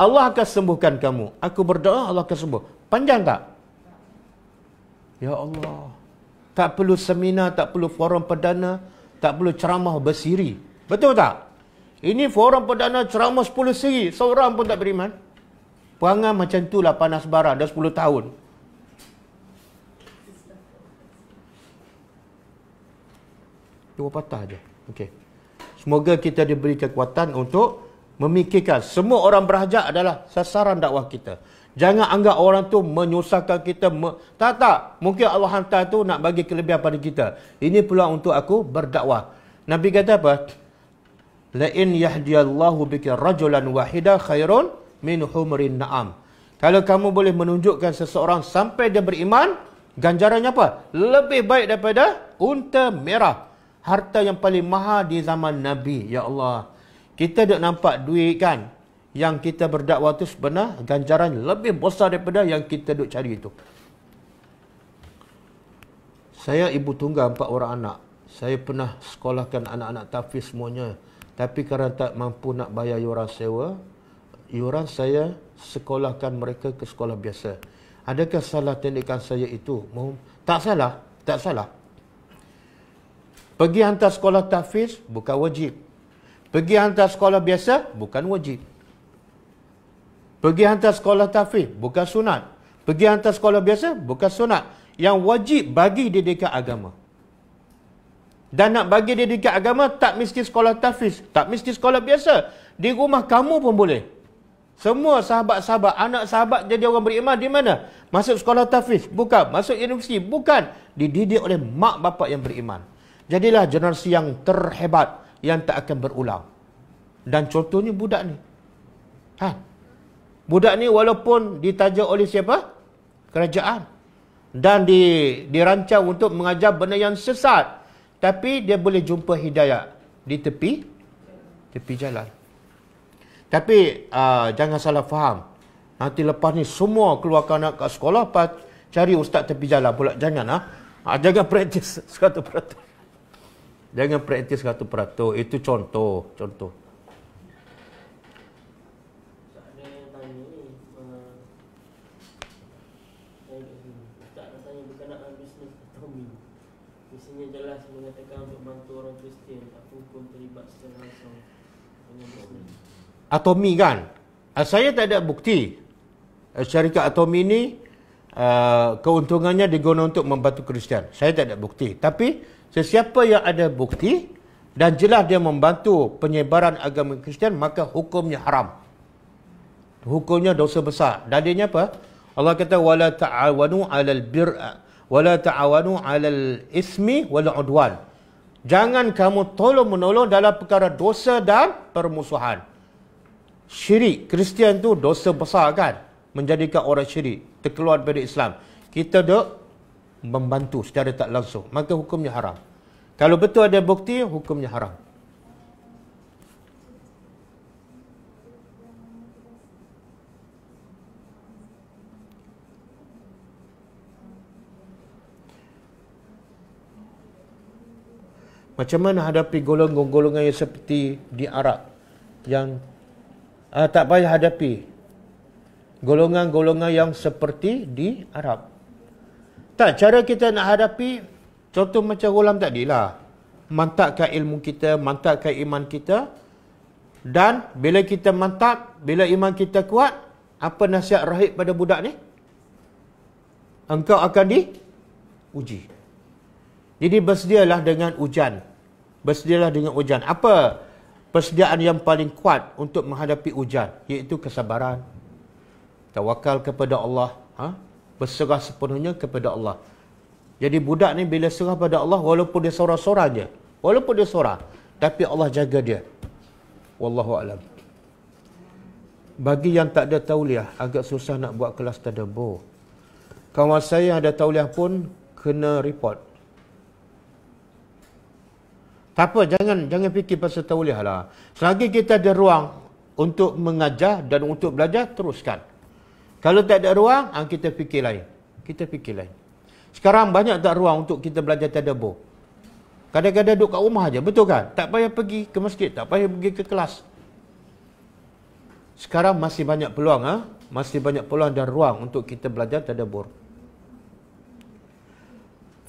Allah akan sembuhkan kamu. Aku berdoa, Allah akan sembuh. Panjang tak? Ya Allah. Tak perlu seminar, tak perlu forum perdana, tak perlu ceramah bersiri. Betul tak? Ini forum perdana ceramah 10 siri. Seorang pun tak beriman. Perangai macam itulah panas bara. Dah 10 tahun. Dua patah je. Okey. Semoga kita diberi kekuatan untuk memikirkan. Semua orang berhajat adalah sasaran dakwah kita. Jangan anggap orang tu menyusahkan kita. Tak. Mungkin Allah hantar tu nak bagi kelebihan pada kita. Ini peluang untuk aku berdakwah. Nabi kata apa? La in yahdiyallahu bika rajulan wahida khairun min humrin na'am. Kalau kamu boleh menunjukkan seseorang sampai dia beriman, ganjarannya apa? Lebih baik daripada unta merah. Harta yang paling mahal di zaman Nabi. Ya Allah. Kita tak nampak duit kan? Yang kita berdakwah itu sebenar ganjaran lebih besar daripada yang kita duk cari itu. Saya ibu tunggal 4 orang anak. Saya pernah sekolahkan anak-anak tahfiz semuanya. Tapi kerana tak mampu nak bayar yuran sewa, yuran saya sekolahkan mereka ke sekolah biasa. Adakah salah tindakan saya itu? Tak salah. Tak salah. Pergi hantar sekolah tahfiz bukan wajib. Pergi hantar sekolah biasa bukan wajib. Pergi hantar sekolah tahfiz bukan sunat. Pergi hantar sekolah biasa bukan sunat. Yang wajib bagi didikan agama. Dan nak bagi didikan agama tak mesti sekolah tahfiz, tak mesti sekolah biasa. Di rumah kamu pun boleh. Semua sahabat-sahabat, anak sahabat jadi orang beriman di mana? Masuk sekolah tahfiz? Bukan. Masuk universiti? Bukan. Dididik oleh mak bapak yang beriman. Jadilah generasi yang terhebat yang tak akan berulang. Dan contohnya budak ni. Budak ni walaupun ditaja oleh siapa? Kerajaan. Dan dirancang untuk mengajar benda yang sesat. Tapi dia boleh jumpa hidayah di tepi jalan. Tapi jangan salah faham. Nanti lepas ni semua keluarkan anak kat sekolah, cari ustaz tepi jalan pula. Jangan. Jangan praktis 100%. Jangan praktis 100%. Itu contoh. Ada yang tanya ni, tak nak tanya berkenaan bisnes Atomi. Isinya jelas mengatakan untuk bantu orang Kristian, apa pun terlibat secara langsung dengan bisnes. Atomi kan? Saya tak ada bukti. Syarikat Atomi ni keuntungannya digunakan untuk membantu Kristian. Saya tak ada bukti. Tapi sesiapa yang ada bukti dan jelas dia membantu penyebaran agama Kristian, maka hukumnya haram. Hukumnya dosa besar. Dalilnya apa? Allah kata wala ta'awanu 'alal bir'a wala ta'awanu 'alal ismi wal 'udwan. Jangan kamu tolong-menolong dalam perkara dosa dan permusuhan. Syirik Kristian tu dosa besar kan? Menjadikan orang syirik terkeluar dari Islam. Kita dok membantu secara tak langsung, maka hukumnya haram. Kalau betul ada bukti, hukumnya haram. Macam mana hadapi golongan-golongan yang seperti di Arab yang tak payah hadapi golongan-golongan yang seperti di Arab. Tak, cara kita nak hadapi contoh macam Ghulam tadilah. Mantapkan ilmu kita, mantapkan iman kita. Dan bila kita mantap, bila iman kita kuat, apa nasihat rahib pada budak ni? Engkau akan diuji. Jadi bersedialah dengan ujian. Bersedialah dengan ujian. Apa persediaan yang paling kuat untuk menghadapi ujian? Iaitu kesabaran. Tawakal kepada Allah. Berserah sepenuhnya kepada Allah. Jadi budak ni bila serah pada Allah, walaupun dia sorang-sorang je. Walaupun dia sorang. Tapi Allah jaga dia. Wallahu a'lam. Bagi yang tak ada tauliah, agak susah nak buat kelas tadabbur. Kawan saya yang ada tauliah pun kena report. Tak apa, jangan fikir pasal tauliah lah. Selagi kita ada ruang untuk mengajar dan untuk belajar, teruskan. Kalau tak ada ruang, kita fikir lain. Sekarang banyak tak ruang untuk kita belajar tadabbur. Kadang-kadang duduk kat rumah aja, betul kan? Tak payah pergi ke masjid, tak payah pergi ke kelas. Sekarang masih banyak peluang, masih banyak peluang dan ruang untuk kita belajar tadabbur.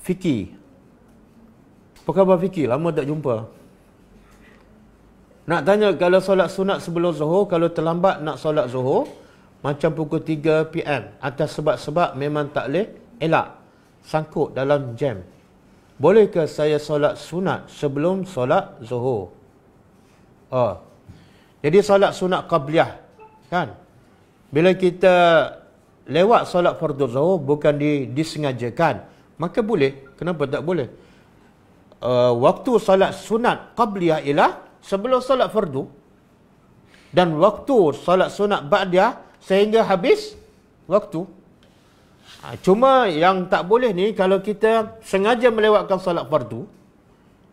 Fikir. Apa khabar fikir? Lama tak jumpa. Nak tanya kalau solat sunat sebelum zuhur, kalau terlambat nak solat zuhur, macam pukul 3 PM, atas sebab-sebab memang tak boleh elak, sangkut dalam jam. Bolehkah saya solat sunat sebelum solat zuhur? Jadi solat sunat qabliyah, kan? Bila kita lewat solat fardu zuhur, bukan disengajakan, maka boleh. Kenapa tak boleh? Waktu solat sunat qabliyah ialah sebelum solat fardu dan waktu solat sunat ba'da sehingga habis waktu. Cuma yang tak boleh ni kalau kita sengaja melewatkan solat fardu,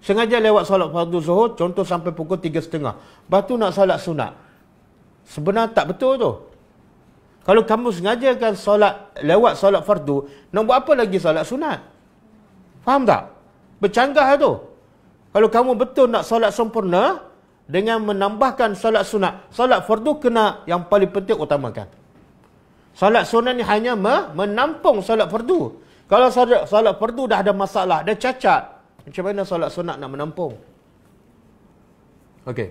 sengaja lewat solat fardu zuhur, contoh sampai pukul 3.30, lepas tu nak solat sunat. Sebenarnya tak betul tu. Kalau kamu sengajakan lewat solat fardu, nak buat apa lagi solat sunat? Faham tak? Bercanggah tu. Kalau kamu betul nak solat sempurna dengan menambahkan solat sunat, solat fardu kena yang paling penting utamakan. Solat sunat ni hanya menampung solat fardu. Kalau solat fardu dah ada masalah, dah cacat, macam mana solat sunat nak menampung? Okey.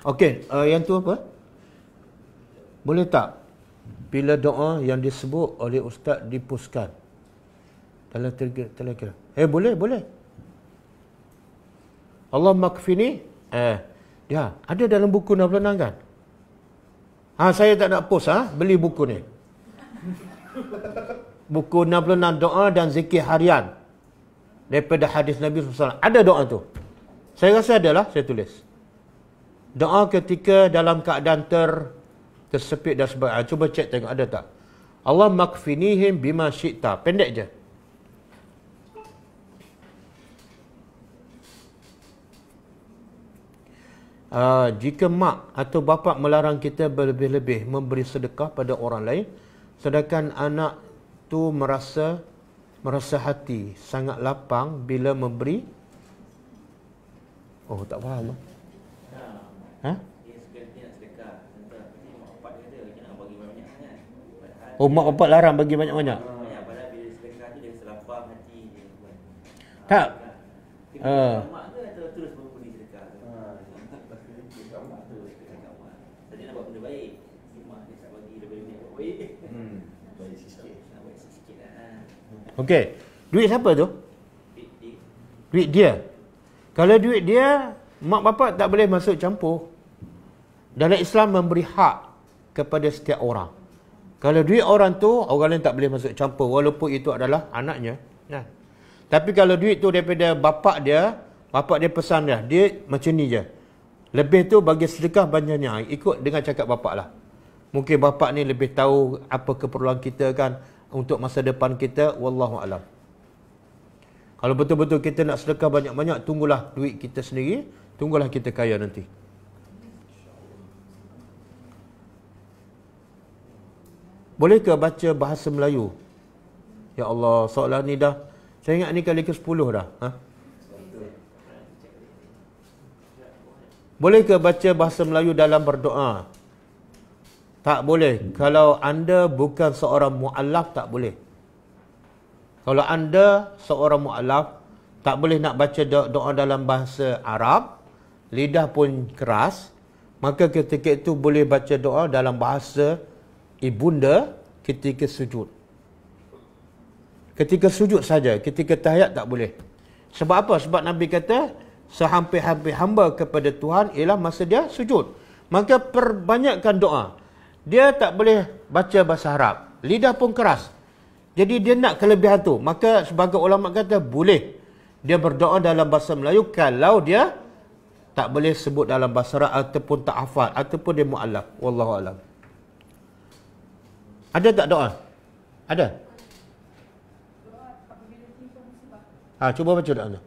Okey, yang tu apa? Boleh tak bila doa yang disebut oleh ustaz dipuskan dalam Telegram? Boleh. Allah makfini. Ya, ada dalam buku 66 kan? Saya tak nak post beli buku ni. Buku 66 doa dan zikir harian daripada hadis Nabi SAW. Ada doa tu. Saya rasa adalah saya tulis. Doa ketika dalam keadaan tersepit dan sebagainya. Cuba cek tengok ada tak. Allah makfinihim bima syi'ta. Pendek je. Jika mak atau bapa melarang kita berlebih-lebih memberi sedekah pada orang lain, sedangkan anak tu merasa hati sangat lapang bila memberi. Oh, tak faham. Dia nak sedekah. Mak bapak dia kata dia nak bagi banyak kan. Oh, mak bapak larang bagi banyak-banyak. Padahal bila sedekah tu dia selapang hati dia. Tak. Mak ke atau terus memberi sedekah tu? Mak tu sedekah kat mak. Tadi nak buat benda baik. Mak dia tak bagi lebih-lebih buat baik. Baik sikit. Nak baik sikit lah. Okey. Duit siapa tu? Duit dia. Kalau duit dia, mak bapak tak boleh masuk campur. Dalam Islam memberi hak kepada setiap orang. Kalau duit orang tu, orang lain tak boleh masuk campur walaupun itu adalah anaknya. Nah. Tapi kalau duit tu daripada bapak dia pesan dia macam ni je. Lebih tu bagi sedekah banyaknya. Ikut dengan cakap bapak lah. Mungkin bapak ni lebih tahu apa keperluan kita kan untuk masa depan kita. Wallahu alam. Kalau betul-betul kita nak sedekah banyak-banyak, tunggulah duit kita sendiri. Tunggulah kita kaya nanti. Bolehkah baca bahasa Melayu? Ya Allah, soalan ni dah, saya ingat ni kali ke-10 dah. Bolehkah baca bahasa Melayu dalam berdoa? Tak boleh. Kalau anda bukan seorang mu'allaf, tak boleh. Kalau anda seorang mu'allaf, tak boleh nak baca doa dalam bahasa Arab, lidah pun keras, maka ketika itu boleh baca doa dalam bahasa ibunda ketika sujud. Ketika sujud saja, ketika tahiyat tak boleh. Sebab apa? Sebab Nabi kata, sehampir-hampir hamba kepada Tuhan ialah masa dia sujud. Maka perbanyakkan doa. Dia tak boleh baca bahasa Arab, lidah pun keras. Jadi dia nak kelebihan tu. Maka sebagai ulama kata, boleh dia berdoa dalam bahasa Melayu kalau dia tak boleh sebut dalam bahasa Arab ataupun tak hafal ataupun dia mu'allaf. Wallahu alam. Ada tak doa? Ada? Cuba baca doa tu.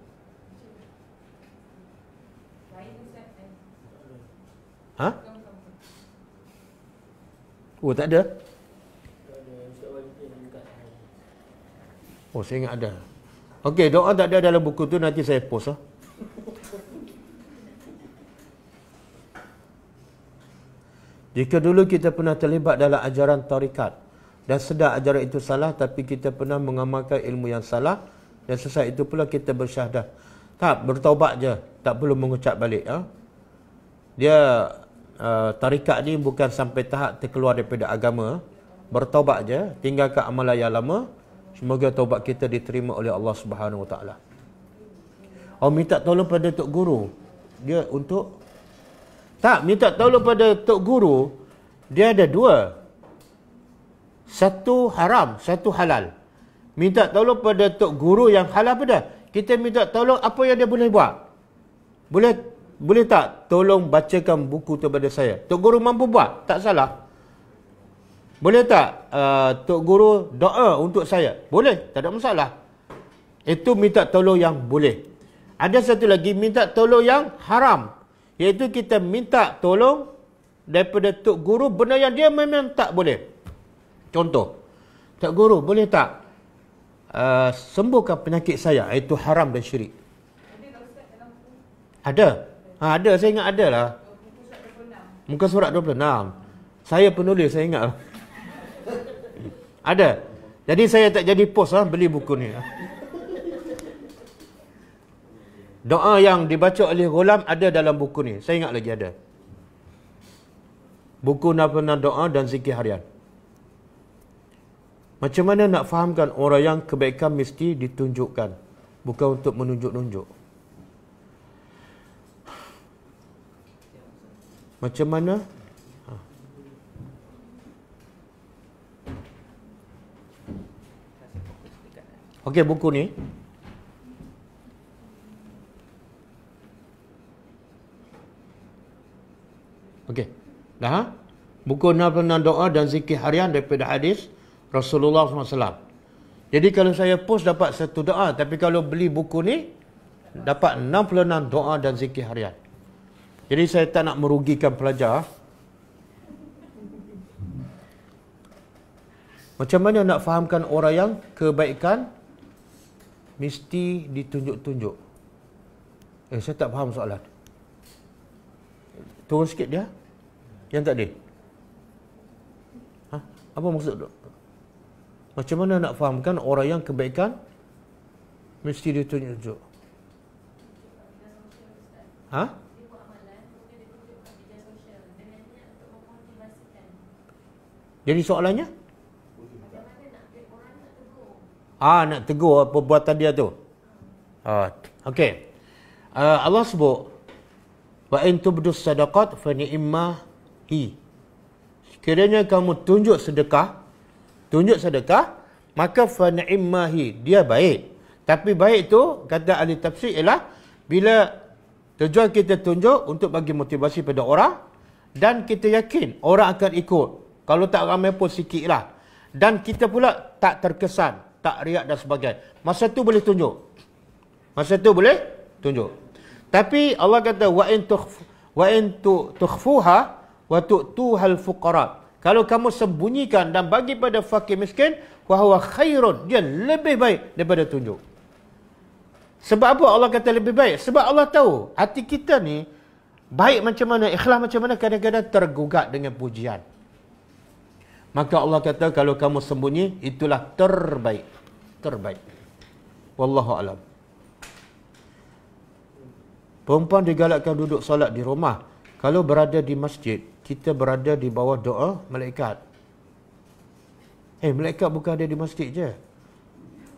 Oh, tak ada? Oh, saya ingat ada. Okey, doa tak ada dalam buku tu, nanti saya post lah. Jika dulu kita pernah terlibat dalam ajaran tarikat dan sedar ajaran itu salah, tapi kita pernah mengamalkan ilmu yang salah dan sesat itu pula kita bersyahadah. Tak, bertaubat je, tak perlu mengucap balik. Dia tarikat ni bukan sampai tahap terkeluar daripada agama. Bertaubat je, tinggalkan amalan yang lama. Semoga taubat kita diterima oleh Allah Subhanahu Wa Taala. Minta tolong pada tok guru. Dia untuk tak, minta tolong pada tok guru, dia ada dua. Satu haram, satu halal. minta tolong pada tok guru yang halal apa dah? Kita minta tolong apa yang dia boleh buat. Boleh tak tolong bacakan buku tu pada saya? Tok guru mampu buat, tak salah. Boleh tak tok guru doa untuk saya? Boleh, tak ada masalah. Itu minta tolong yang boleh. Ada satu lagi minta tolong yang haram, iaitu kita minta tolong daripada tok guru benda yang dia memang tak boleh. Contoh, tok guru boleh tak sembuhkan penyakit saya? Itu haram dan syirik. Ada. Ada, saya ingat ada lah. Muka surat 26. Saya penulis, saya ingat. Ada. Jadi saya tak jadi post beli buku ni. Doa yang dibaca oleh Ghulam ada dalam buku ni. Saya ingat lagi ada. Buku Nafana Doa dan Zikir Harian. Macam mana nak fahamkan orang yang kebaikan mesti ditunjukkan, bukan untuk menunjuk-nunjuk. Macam mana? Okey, buku ni. Okey. Dah? Buku Nafana Doa dan Zikir Harian daripada hadis Rasulullah SAW. Jadi kalau saya post dapat satu doa, tapi kalau beli buku ni dapat 66 doa dan zikir harian. Jadi saya tak nak merugikan pelajar. Macam mana nak fahamkan orang yang kebaikan mesti ditunjuk-tunjuk? Saya tak faham soalan. Turun sikit dia. Yang tadi. Apa maksud tu? Macam mana nak fahamkan orang yang kebaikan mesti ditunjuk? Jadi soalannya? Nak tegur perbuatan dia tu. Okey. Allah sebut wa in tubdus sadaqat fa ni'mahi. Sekiranya kamu tunjuk sedekah, maka fa ni'mahi, dia baik. Tapi baik tu kata ahli tafsir ialah bila tujuan kita tunjuk untuk bagi motivasi pada orang dan kita yakin orang akan ikut. Kalau tak ramai pun sikit lah. Dan kita pula tak terkesan, tak riak dan sebagainya. Masa tu boleh tunjuk. Tapi Allah kata wa in tukhfuha wa tu'tuhal fuqara. Kalau kamu sembunyikan dan bagi pada fakir miskin, wa huwa khairun, dia lebih baik daripada tunjuk. Sebab apa Allah kata lebih baik? Sebab Allah tahu hati kita ni baik macam mana, ikhlas macam mana, kadang-kadang tergugat dengan pujian. Maka Allah kata kalau kamu sembunyi, itulah terbaik. Wallahu a'lam. Perempuan digalakkan duduk solat di rumah. Kalau berada di masjid, kita berada di bawah doa malaikat. Malaikat bukan ada di masjid je.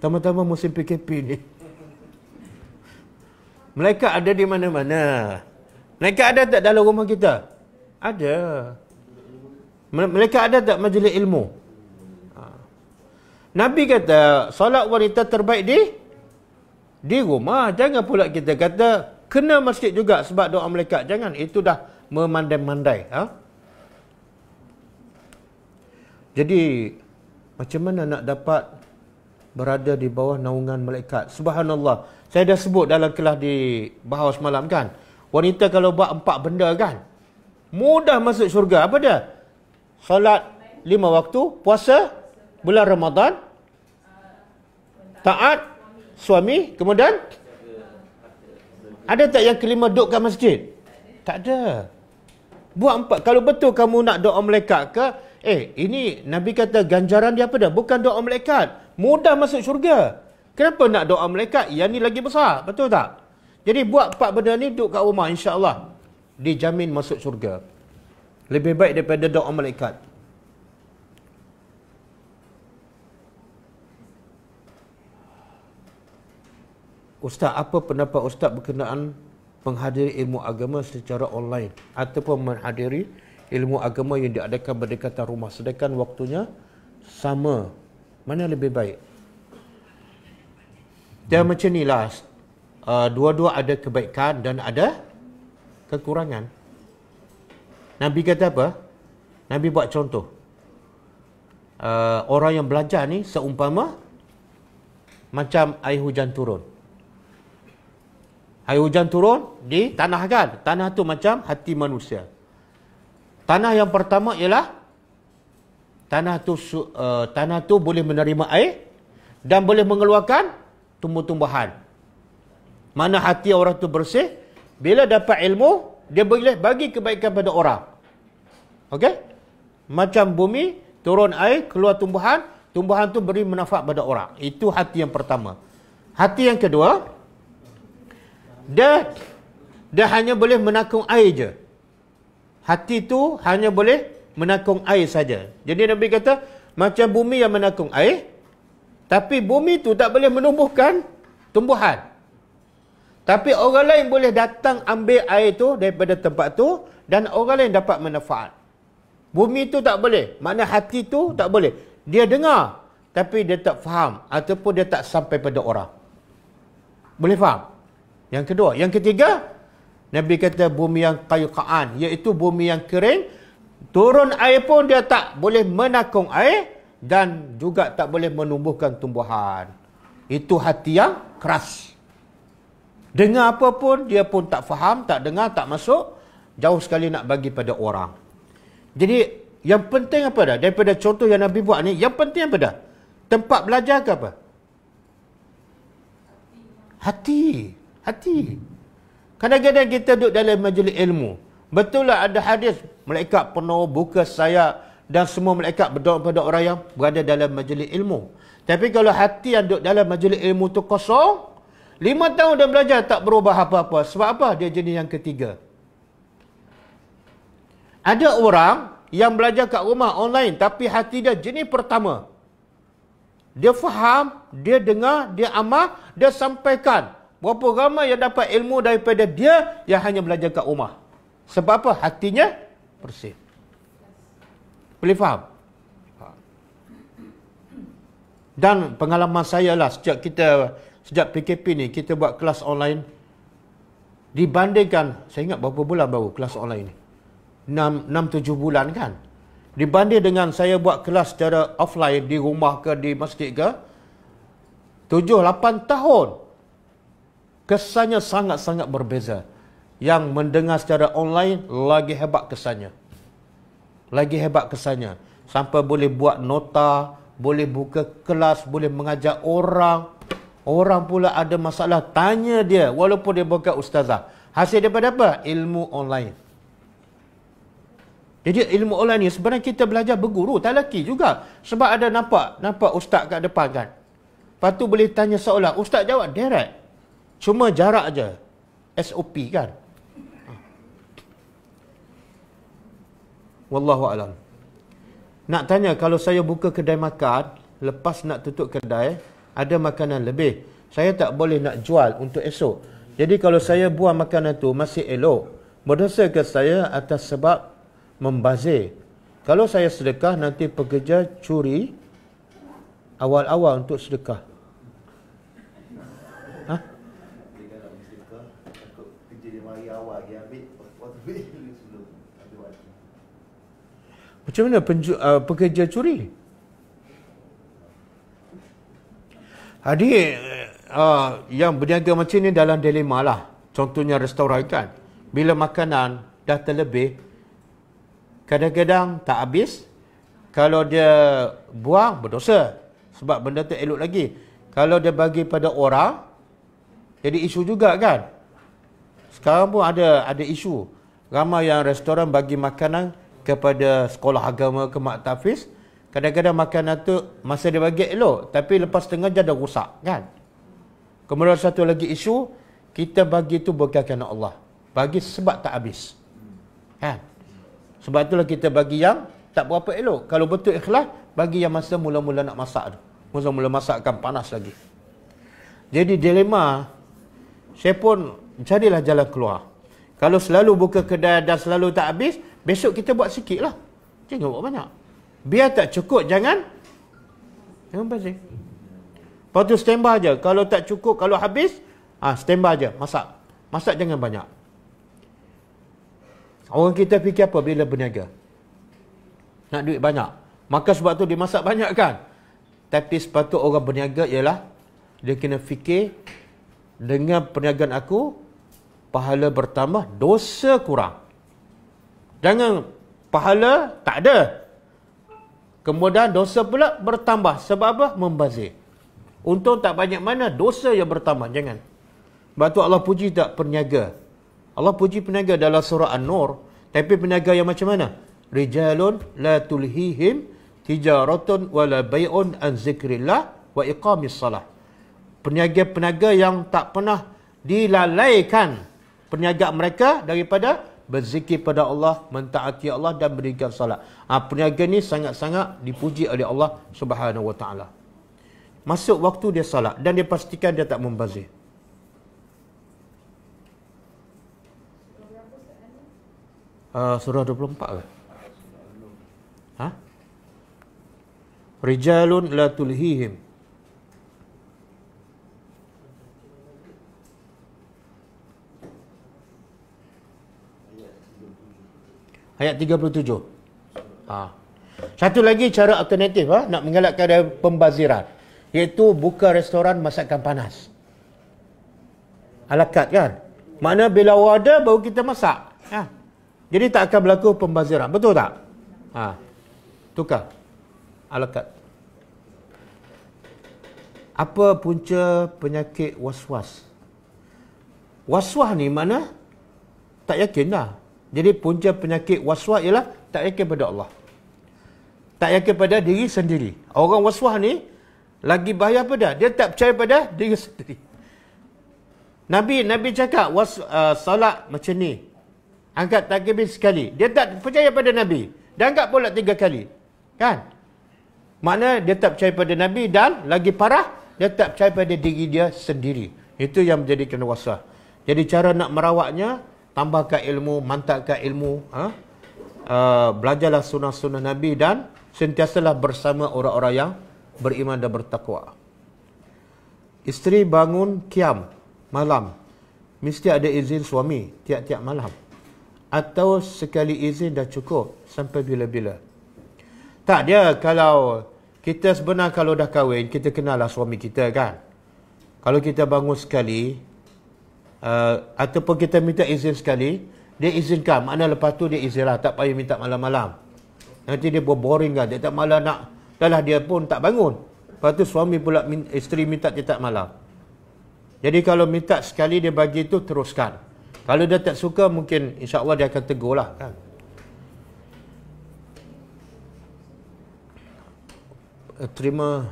Tama-tama musim PKP ni. Malaikat ada di mana-mana. Malaikat ada tak dalam rumah kita? Ada. Malaikat ada tak majlis ilmu? Nabi kata, solat wanita terbaik di rumah. Jangan pula kita kata, kena masjid juga sebab doa malaikat. Jangan, itu dah memandai-mandai. Jadi, macam mana nak dapat berada di bawah naungan malaikat? Subhanallah. Saya dah sebut dalam kelas di Bahau semalam kan. Wanita kalau buat 4 benda kan, mudah masuk syurga. Apa dia? Solat 5 waktu, puasa bulan Ramadan, taat suami, kemudian ada tak yang kelima duduk kat masjid? Tak ada. Buat 4. Kalau betul kamu nak doa malaikat ke, ini Nabi kata ganjaran dia apa dah? Bukan doa malaikat. Mudah masuk syurga. Kenapa nak doa malaikat? Yang ni lagi besar. Betul tak? Jadi buat 4 benda ni duduk kat rumah, insya-Allah dijamin masuk syurga. Lebih baik daripada doa malaikat. Ustaz, apa pendapat Ustaz berkenaan menghadiri ilmu agama secara online ataupun menghadiri ilmu agama yang diadakan berdekatan rumah sedangkan waktunya sama? Mana lebih baik? Dan macam inilah, dua-dua ada kebaikan dan ada kekurangan. Nabi kata apa? Nabi buat contoh. Orang yang belajar ni seumpama macam air hujan turun. Air hujan turun di tanah kan. Tanah tu macam hati manusia. Tanah yang pertama ialah tanah tu boleh menerima air dan boleh mengeluarkan tumbuh-tumbuhan. Mana hati orang tu bersih, bila dapat ilmu, dia boleh bagi kebaikan pada orang. Okey? Macam bumi, turun air, keluar tumbuhan, tumbuhan tu beri manfaat pada orang. Itu hati yang pertama. Hati yang kedua, dia hanya boleh menakung air je. Hati tu hanya boleh menakung air saja. Jadi Nabi kata, macam bumi yang menakung air, tapi bumi tu tak boleh menumbuhkan tumbuhan. Tapi orang lain boleh datang ambil air tu daripada tempat tu dan orang lain dapat manfaat. Bumi tu tak boleh. Makna hati tu tak boleh. Dia dengar tapi dia tak faham ataupun dia tak sampai pada orang. Boleh faham? Yang kedua. Yang ketiga, Nabi kata bumi yang qayqa'an, iaitu bumi yang kering. Turun air pun dia tak boleh menakung air dan juga tak boleh menumbuhkan tumbuhan. Itu hati yang keras. Dengar apa pun, dia pun tak faham, tak dengar, tak masuk. Jauh sekali nak bagi pada orang. Jadi, yang penting apa dah? Daripada contoh yang Nabi buat ni, yang penting apa dah? Tempat belajar ke apa? Hati. Hati. Kadang-kadang kita duduk dalam majlis ilmu. Betul lah ada hadis, malaikat penuh buka sayap dan semua malaikat berdoa pada orang yang berada dalam majlis ilmu. Tapi kalau hati yang duduk dalam majlis ilmu tu kosong, 5 tahun dah belajar tak berubah apa-apa. Sebab apa? Dia jenis yang ketiga. Ada orang yang belajar kat rumah online tapi hati dia jenis pertama. Dia faham, dia dengar, dia amal, dia sampaikan. Berapa ramai yang dapat ilmu daripada dia yang hanya belajar kat rumah. Sebab apa? Hatinya bersih. Boleh faham? Dan pengalaman saya lah, sejak PKP ni, kita buat kelas online. Dibandingkan, saya ingat berapa bulan baru kelas online ni? 6-7 bulan kan? Dibanding dengan saya buat kelas secara offline, di rumah ke, di masjid ke, 7-8 tahun. Kesannya sangat-sangat berbeza. Yang mendengar secara online lagi hebat kesannya. Lagi hebat kesannya. Sampai boleh buat nota, boleh buka kelas, boleh mengajar orang. Orang pula ada masalah, tanya dia walaupun dia bukan ustazah. Hasil daripada apa? Ilmu online. Jadi ilmu online ni sebenarnya kita belajar berguru, tak laki juga. Sebab ada nampak ustaz kat depan kan. Lepas tu boleh tanya soalan, ustaz jawab direct. Cuma jarak je. SOP kan. Wallahu alam. Nak tanya, kalau saya buka kedai makan, lepas nak tutup kedai, ada makanan lebih, saya tak boleh nak jual untuk esok. Jadi kalau saya buang makanan tu masih elok, berdosa ke saya atas sebab membazir? Kalau saya sedekah, nanti pekerja curi awal-awal untuk sedekah. Ha? Dia nak sedekah, takut kerja dia mari awal dia ambil, waktu sebelum ambil waktu. Macam mana pekerja curi? Adik, yang berniaga macam ni dalam dilema lah. Contohnya restoran kan. Bila makanan dah terlebih, kadang-kadang tak habis. Kalau dia buang, berdosa. Sebab benda tu elok lagi. Kalau dia bagi pada orang, jadi isu juga kan. Sekarang pun ada isu. Ramai yang restoran bagi makanan kepada sekolah agama ke mak tafiz. Kadang-kadang makanan tu masa dia bagi elok, tapi lepas setengah jam dah rosak kan. Kemudian satu lagi isu, kita bagi tu bukan kerana Allah. Bagi sebab tak habis. Kan? Sebab itulah kita bagi yang tak berapa elok. Kalau betul ikhlas, bagi yang masa mula-mula nak masak tu. Mula-mula masakkan panas lagi. Jadi dilema, saya pun carilah jalan keluar. Kalau selalu buka kedai dan selalu tak habis, besok kita buat sikit lah. Jangan buat banyak. Biar tak cukup, jangan bazir. Lepas tu standby je. Kalau tak cukup, kalau habis, standby je. Masak. Masak jangan banyak. Orang kita fikir apa bila berniaga? Nak duit banyak. Maka sebab tu dia masak banyak kan? Tapi sepatut orang berniaga ialah dia kena fikir, dengan perniagaan aku, pahala bertambah, dosa kurang. Jangan pahala tak ada, kemudian dosa pula bertambah. Sebab apa? Membazir. Untung tak banyak mana, dosa yang bertambah. Jangan. Sebab tu Allah puji tak peniaga. Allah puji peniaga dalam surah An-Nur. Tapi peniaga yang macam mana? Rijalun la tulhihim tijaratun wala bay'un an zikrillah wa iqamis salah. Peniaga-peniaga yang tak pernah dilalaikan perniagaan mereka daripada berzikir pada Allah, mentaati Allah dan berikan salat. Peniaga ni sangat-sangat dipuji oleh Allah Subhanahu Wa Taala. Masuk waktu dia salat dan dia pastikan dia tak membazir. Surah 24 ke? Rijalun la tulhihim. Ayat 37. Satu lagi cara alternatif nak mengelakkan dari pembaziran, iaitu buka restoran masakan panas. Ala carte kan? Makna bila ada baru kita masak. Jadi tak akan berlaku pembaziran. Betul tak? Tukar. Ala carte. Apa punca penyakit was-was? Was-was ni mana? Tak yakin dah. Jadi punca penyakit was-was ialah tak yakin pada Allah. Tak yakin pada diri sendiri. Orang was-was ni lagi bahaya pada dia tak percaya pada diri sendiri. Nabi cakap salat macam ni. Angkat takbir sekali. Dia tak percaya pada Nabi. Dia angkat pula 3 kali. Kan? Makna dia tak percaya pada Nabi dan lagi parah, dia tak percaya pada diri dia sendiri. Itu yang menjadikan was-was. Jadi cara nak merawatnya, tambahkan ilmu, mantapkan ilmu, belajarlah sunnah-sunnah Nabi dan sentiasalah bersama orang-orang yang beriman dan bertakwa. Isteri bangun qiyam malam, mesti ada izin suami tiap-tiap malam. Atau sekali izin dah cukup sampai bila-bila? Tak, dia kalau kita sebenarnya kalau dah kahwin, kita kenallah suami kita kan. Kalau kita bangun sekali, ataupun kita minta izin sekali, dia izinkan. Makna lepas tu dia izinlah, tak payah minta malam-malam. Nanti dia boring kan, dia tak malam nak. Dahlah dia pun tak bangun. Lepas tu suami pula, isteri minta dia tak malam. Jadi kalau minta sekali dia bagi tu, teruskan. Kalau dia tak suka, mungkin insya-Allah dia akan tegur lah kan. Terima.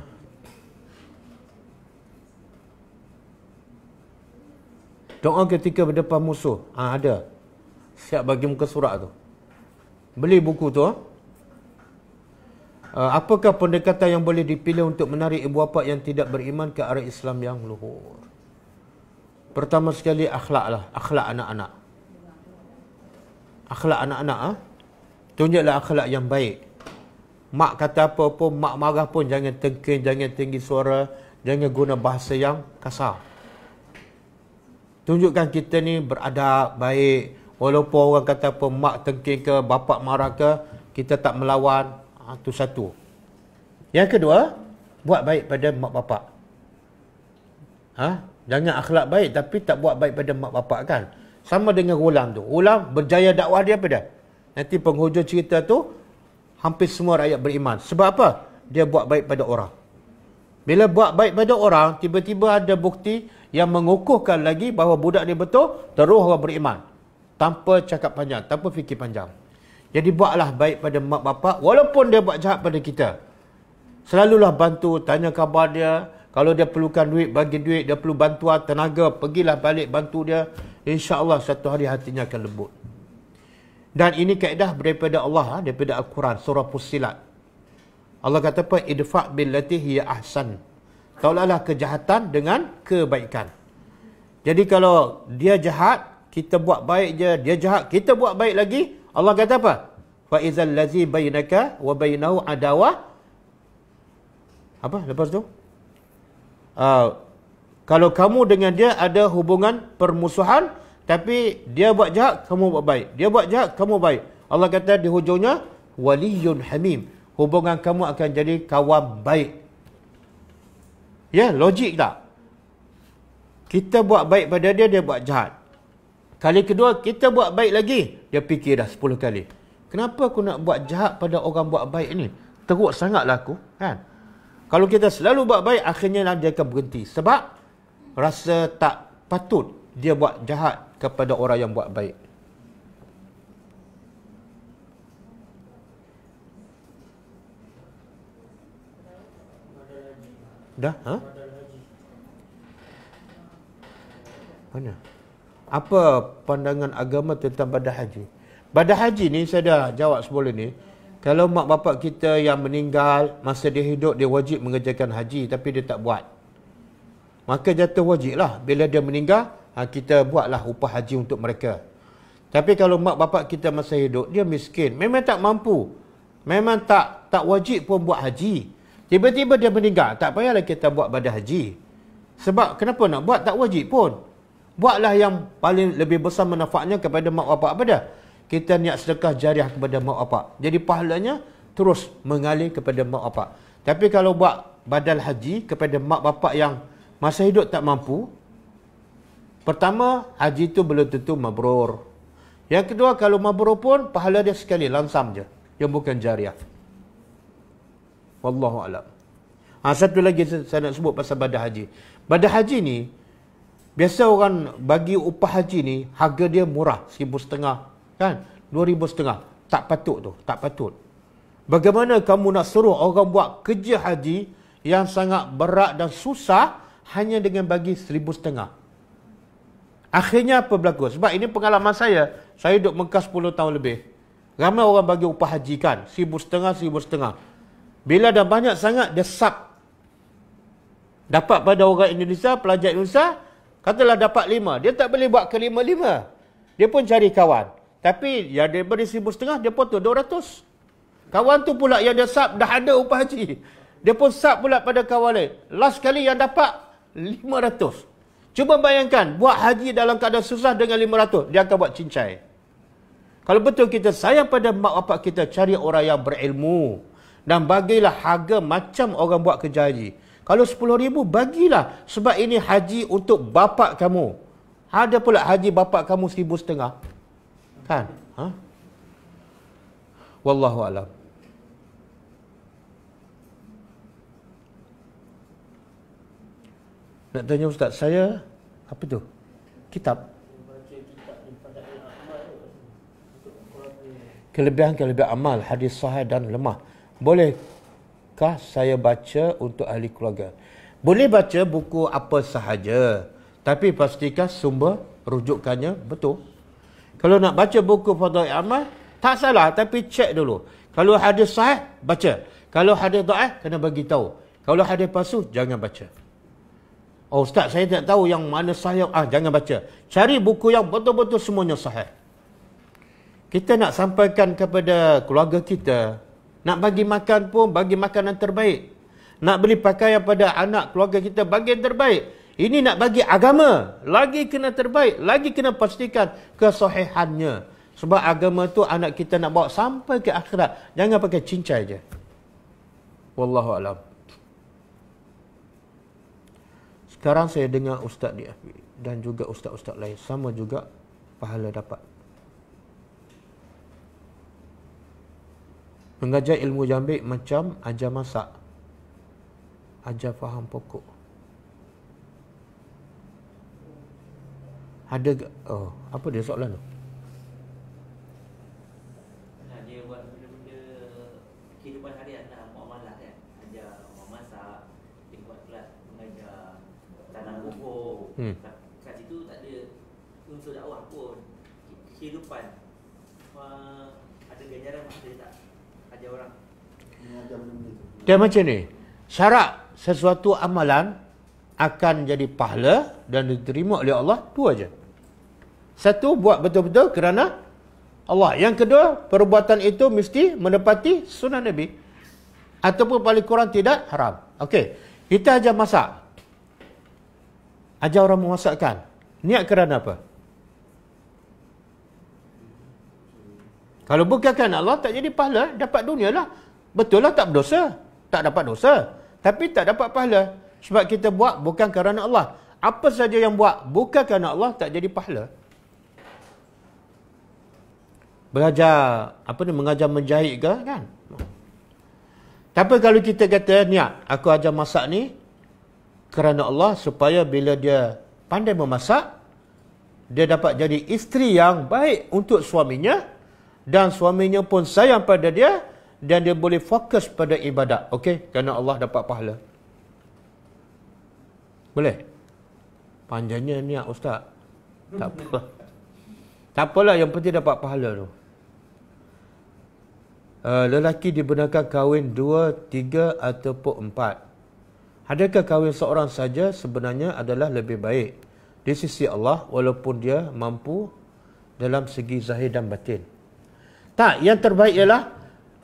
Doa ketika berdepan musuh. Ada. Siap bagi muka surat tu. Beli buku tu. Apakah pendekatan yang boleh dipilih untuk menarik ibu bapa yang tidak beriman ke arah Islam yang luhur? Pertama sekali, akhlak lah. Akhlak anak-anak. Akhlak anak-anak. Tunjuklah akhlak yang baik. Mak kata apa pun, mak marah pun jangan tengking, jangan tinggi suara, jangan guna bahasa yang kasar. Tunjukkan kita ni beradab, baik. Walaupun orang kata apa, mak tengking ke, bapak marah ke, kita tak melawan. Itu satu. Yang kedua, buat baik pada mak bapak. Jangan akhlak baik tapi tak buat baik pada mak bapak kan. Sama dengan Ghulam tu. Ghulam berjaya dakwah dia apa dah? Nanti penghujung cerita tu, hampir semua rakyat beriman. Sebab apa? Dia buat baik pada orang. Bila buat baik pada orang, tiba-tiba ada bukti yang mengukuhkan lagi bahawa budak ni betul, terus orang beriman. Tanpa cakap panjang, tanpa fikir panjang. Jadi buatlah baik pada mak bapak, walaupun dia buat jahat pada kita. Selalulah bantu, tanya khabar dia. Kalau dia perlukan duit, bagi duit. Dia perlu bantuan, tenaga, pergilah balik bantu dia. InsyaAllah satu hari hatinya akan lembut. Dan ini kaedah daripada Allah, daripada Al-Quran, surah Fussilat. Allah kata apa? Idfa' billati hiya ahsan. Tolaklah kejahatan dengan kebaikan. Jadi kalau dia jahat, kita buat baik je. Dia jahat, kita buat baik lagi. Allah kata apa? Fa idzal ladzi bainaka wa bainahu adawah. Apa lepas tu? kalau kamu dengan dia ada hubungan permusuhan, tapi dia buat jahat, kamu buat baik. Dia buat jahat, kamu baik. Allah kata di hujungnya, waliyun hamim. Hubungan kamu akan jadi kawan baik. Ya, logik tak? Kita buat baik pada dia, dia buat jahat. Kali kedua, kita buat baik lagi. Dia fikir dah 10 kali. Kenapa aku nak buat jahat pada orang buat baik ni? Teruk sangatlah aku. Kan? Kalau kita selalu buat baik, akhirnya dia akan berhenti. Sebab rasa tak patut dia buat jahat kepada orang yang buat baik. Dah? Ha? Mana? Apa pandangan agama tentang badan haji? Badan haji ni saya dah jawab sebelum ni. Kalau mak bapak kita yang meninggal masa dia hidup, dia wajib mengerjakan haji tapi dia tak buat, maka jatuh wajib lah. Bila dia meninggal, kita buatlah upah haji untuk mereka. Tapi kalau mak bapak kita masa hidup, dia miskin, memang tak mampu, memang tak wajib pun buat haji. Tiba-tiba dia meninggal, tak payahlah kita buat badan haji. Sebab kenapa nak buat? Tak wajib pun. Buatlah yang paling lebih besar manfaatnya kepada mak bapak. Apa dah? Kita niat sedekah jariah kepada mak bapak. Jadi pahalanya terus mengalir kepada mak bapak. Tapi kalau buat badal haji kepada mak bapak yang masa hidup tak mampu, pertama, haji itu belum tentu mabrur. Yang kedua, kalau mabrur pun pahala dia sekali langsam je, yang bukan jariah. Wallahu a'lam. Satu lagi saya nak sebut pasal badal haji. Badal haji ni, biasa orang bagi upah haji ni, harga dia murah, 1,500. Kan? 2,500. Tak patut tu. Tak patut. Bagaimana kamu nak suruh orang buat kerja haji yang sangat berat dan susah hanya dengan bagi 1,500? Akhirnya apa berlaku? Sebab ini pengalaman saya. Saya duduk Mekah 10 tahun lebih. Ramai orang bagi upah haji kan. 1,500. Bila dah banyak sangat, dia sub. Dapat pada orang Indonesia, pelajar Indonesia, katalah dapat 5. Dia tak boleh buat ke 5-5. Dia pun cari kawan. Tapi yang dia beri 1,500, dia potong 200. Kawan tu pula yang dia sub dah ada upah haji. Dia pun sub pula pada kawan lain. Last kali yang dapat 500. Cuba bayangkan, buat haji dalam keadaan susah dengan 500. Dia akan buat cincai. Kalau betul kita sayang pada mak bapak kita, cari orang yang berilmu. Dan bagilah harga macam orang buat kerja haji. Kalau 10,000, bagilah. Sebab ini haji untuk bapak kamu. Ada pula haji bapak kamu 1,500. Kan? Ha? Wallahu a'lam. Nak tanya Ustaz, saya apa tu? Kitab. Kelebihan-kelebihan amal, hadis sahih dan lemah. Bolehkah saya baca untuk ahli keluarga? Boleh baca buku apa sahaja, tapi pastikan sumber rujukannya betul. Kalau nak baca buku fadail amal, tak salah, tapi cek dulu. Kalau hadis sahih, baca. Kalau hadis dhaif, kena bagi tahu. Kalau hadis palsu, jangan baca. Oh Ustaz, saya tak tahu yang mana sahih. Jangan baca. Cari buku yang betul-betul semuanya sahih. Kita nak sampaikan kepada keluarga kita, nak bagi makan pun, bagi makanan terbaik. Nak beli pakaian pada anak keluarga kita, bagi yang terbaik. Ini nak bagi agama, lagi kena terbaik, lagi kena pastikan kesahihannya. Sebab agama tu anak kita nak bawa sampai ke akhirat. Jangan pakai cincai je. Wallahu a'lam. Sekarang saya dengar Ustaz di FB dan juga Ustaz-Ustaz lain, sama juga pahala dapat. Mengajar ilmu jambik macam ajar masak, ajar faham pokok. Ada apa dia soalan tu? Dia buat benda-benda kehidupan harian lah, muamalah kan. Ajar memasak, dia buat kelas mengajar tanam pokok. Kat situ tak ada unsur dakwah pun. Kehidupan. Ada ganjaran masa dia tak ajar orang. Mengajar benda-benda tu. Dia macam ni. Syarat sesuatu amalan akan jadi pahala dan diterima oleh Allah, dua je. Satu, buat betul-betul kerana Allah. Yang kedua, perbuatan itu mesti menepati sunnah Nabi. Ataupun paling kurang tidak haram. Okey, kita ajar masak. Ajar orang memasakkan. Niat kerana apa? Kalau bukan kerana Allah, tak jadi pahala, dapat dunia lah. Betul lah tak berdosa. Tak dapat dosa. Tapi tak dapat pahala. Sebab kita buat bukan kerana Allah. Apa saja yang buat bukan kerana Allah, tak jadi pahala. Belajar, mengajar menjahit ke, kan? Tapi kalau kita kata, niat, aku ajar masak ni kerana Allah, supaya bila dia pandai memasak, dia dapat jadi isteri yang baik untuk suaminya, dan suaminya pun sayang pada dia, dan dia boleh fokus pada ibadat. Okey? Kerana Allah dapat pahala. Boleh? Panjangnya niat ustaz. Tak apa. Tak apalah, yang penting dapat pahala tu. Lelaki dibenarkan kahwin 2, 3 ataupun 4. Adakah kahwin seorang saja sebenarnya adalah lebih baik di sisi Allah walaupun dia mampu dalam segi zahir dan batin? Tak, yang terbaik ialah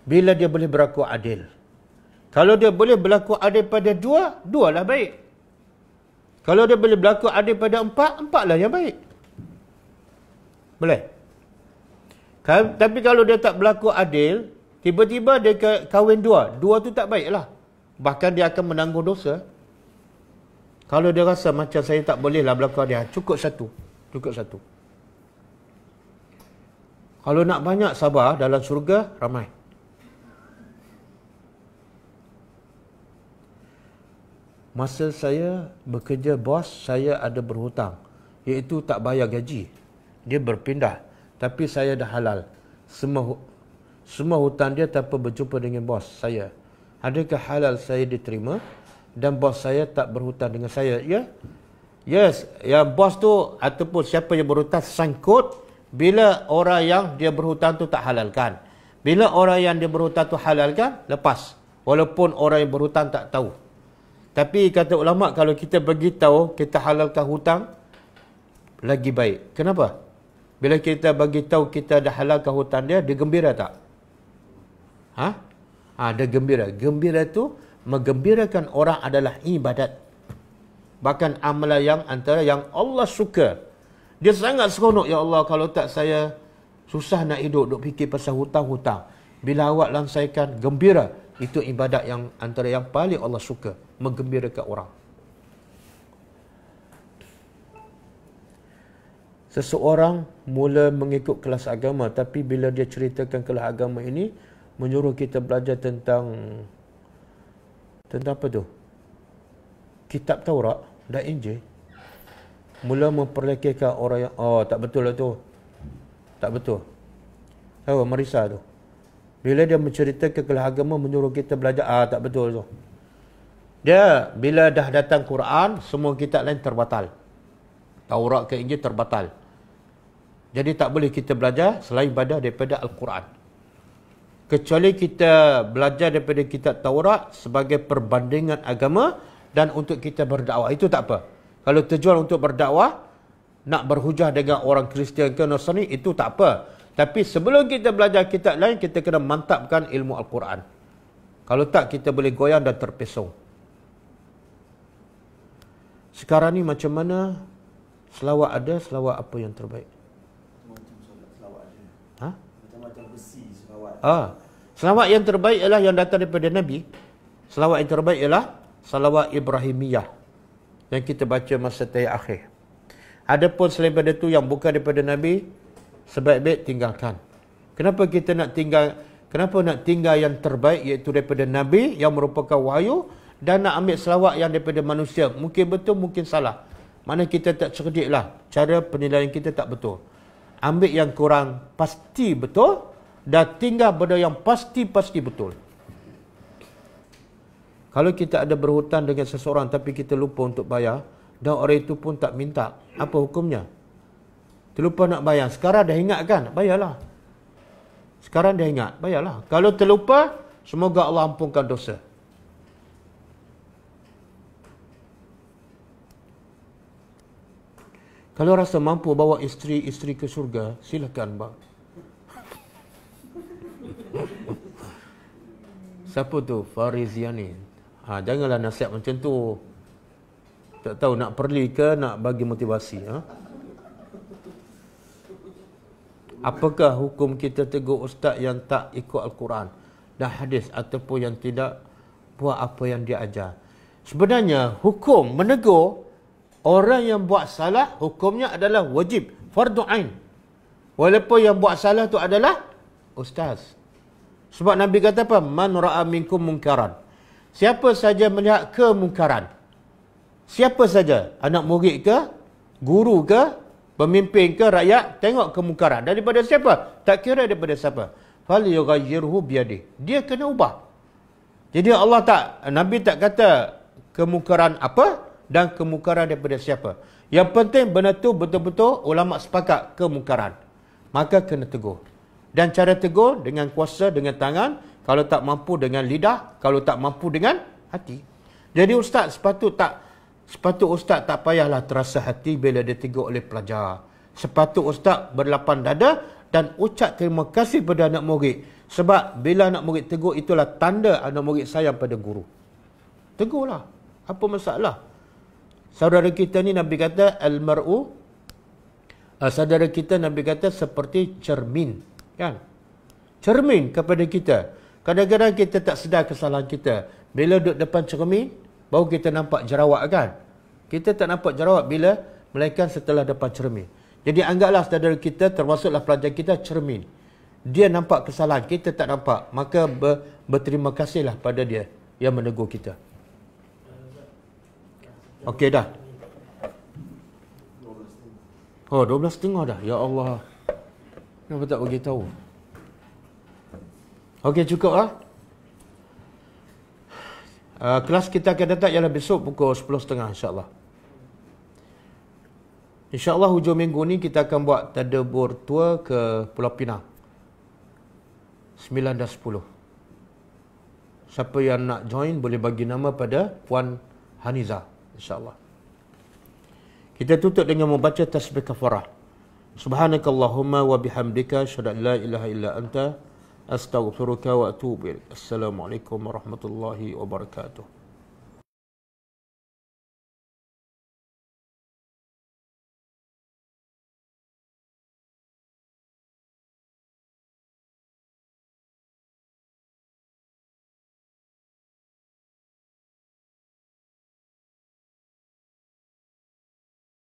bila dia boleh berlaku adil. Kalau dia boleh berlaku adil pada 2, 2 lah baik. Kalau dia boleh berlaku adil pada 4, 4 lah yang baik. Boleh? Tapi kalau dia tak berlaku adil, tiba-tiba dia kahwin 2, 2 tu tak baik lah. Bahkan dia akan menanggung dosa. Kalau dia rasa macam saya tak boleh lah berlaku adil, cukup satu. Cukup satu. Kalau nak banyak, sabar. Dalam syurga, ramai. Masa saya bekerja bos, saya ada berhutang. Iaitu tak bayar gaji. Dia berpindah. Tapi saya dah halal. Semua hutang dia tanpa berjumpa dengan bos saya. Adakah halal saya diterima? Dan bos saya tak berhutang dengan saya? Ya? Yes. Ya, bos tu ataupun siapa yang berhutang sangkut bila orang yang dia berhutang tu tak halalkan. Bila orang yang dia berhutang tu halalkan, lepas. Walaupun orang yang berhutang tak tahu. Tapi kata ulama, kalau kita beritahu kita halalkan hutang, lagi baik. Kenapa? Bila kita bagi tahu kita dah halalkan hutang dia gembira tak? Dia gembira. Gembira tu menggembirakan orang adalah ibadat. Bahkan amalan yang antara yang Allah suka. Dia sangat seronok, ya Allah, kalau tak saya susah nak hidup, duk fikir pasal hutang-hutang. Bila awak langsaikan gembira, itu ibadat yang antara yang paling Allah suka, menggembirakan orang. Seseorang mula mengikut kelas agama, tapi bila dia ceritakan kelas agama ini, menyuruh kita belajar tentang apa tu? Kitab Taurat dan Injil. Mula memperlekehkan orang yang, tak betul lah tu. Tak betul. Tahu, Marisa tu. Bila dia menceritakan kelas agama, menyuruh kita belajar, tak betul tu. Dia, bila dah datang Quran, semua kitab lain terbatal. Taurat ke Injil terbatal. Jadi tak boleh kita belajar selain daripada Al-Quran. Kecuali kita belajar daripada kitab Taurat sebagai perbandingan agama dan untuk kita berdakwah. Itu tak apa. Kalau tujuan untuk berdakwah, nak berhujah dengan orang Kristian ke Nasrani, itu tak apa. Tapi sebelum kita belajar kitab lain, kita kena mantapkan ilmu Al-Quran. Kalau tak, kita boleh goyang dan terpesong. Sekarang ni macam mana selawat ada, selawat apa yang terbaik? Macam selawat ada. Macam-macam besi selawat. Selawat yang terbaik ialah yang datang daripada Nabi. Selawat yang terbaik ialah salawat Ibrahimiyah yang kita baca masa tahiyat akhir. Adapun selain daripada itu yang bukan daripada Nabi, sebaik-baik tinggalkan. Kenapa nak tinggal yang terbaik, iaitu daripada Nabi yang merupakan wahyu, dan nak ambil selawat yang daripada manusia? Mungkin betul, mungkin salah. Mana kita tak cerdik lah. Cara penilaian kita tak betul. Ambil yang kurang pasti betul dan tinggal pada yang pasti-pasti betul. Kalau kita ada berhutang dengan seseorang tapi kita lupa untuk bayar, dan orang itu pun tak minta, apa hukumnya? Terlupa nak bayar. Sekarang dah ingat kan? Bayarlah. Sekarang dah ingat, bayarlah. Kalau terlupa, semoga Allah ampunkan dosa. Kalau rasa mampu bawa isteri ke syurga, silakan bang. Siapa tu? Fariziani. Janganlah nasihat macam tu. Tak tahu nak perli ke nak bagi motivasi. Apakah hukum kita tegur ustaz yang tak ikut Al-Quran dan hadis ataupun yang tidak buat apa yang dia ajar? Sebenarnya hukum menegur orang yang buat salah, hukumnya adalah wajib, fardu ain. Walaupun yang buat salah tu adalah ustaz. Sebab Nabi kata apa? Man ra'a minkum munkaran. Siapa saja melihat kemungkaran. Siapa saja, anak murid ke, guru ke, pemimpin ke, rakyat, tengok kemungkaran. Daripada siapa? Tak kira daripada siapa. Falyughayyirhu biyadihi. Dia kena ubah. Jadi Nabi tak kata kemungkaran apa dan kemungkaran daripada siapa. Yang penting benda tu betul-betul ulama sepakat kemungkaran. Maka kena tegur. Dan cara tegur dengan kuasa, dengan tangan. Kalau tak mampu dengan lidah. Kalau tak mampu dengan hati. Jadi ustaz sepatut ustaz tak payahlah terasa hati bila ditegur oleh pelajar. Sepatut ustaz berlapang dada dan ucap terima kasih pada anak murid. Sebab bila anak murid tegur, itulah tanda anak murid sayang pada guru. Tegurlah. Apa masalah? Saudara kita ni Nabi kata saudara kita Nabi kata seperti cermin, kan? Cermin kepada kita. Kadang-kadang kita tak sedar kesalahan kita. Bila duduk depan cermin, baru kita nampak jerawat, kan? Kita tak nampak jerawat melainkan setelah depan cermin. Jadi anggaplah saudara kita, termasuklah pelajar kita, cermin. Dia nampak kesalahan, kita tak nampak. Maka berterima kasihlah pada dia yang menegur kita. Okey dah. Oh, 12.30 dah. Ya Allah. Kenapa tak bagi tahu? Okey, cukup lah. Kelas kita akan datang ialah besok pukul 10.30 insyaAllah. InsyaAllah hujung minggu ni kita akan buat tadabbur tour ke Pulau Pinang. 9 dan 10. Siapa yang nak join boleh bagi nama pada Puan Haniza, insyaAllah. Kita tutup dengan membaca tasbih kafarah. Subhanakallahumma wa bihamdika asyhadu an la ilaha illa anta astaghfiruka wa atubu ilaik. Assalamualaikum warahmatullahi wabarakatuh.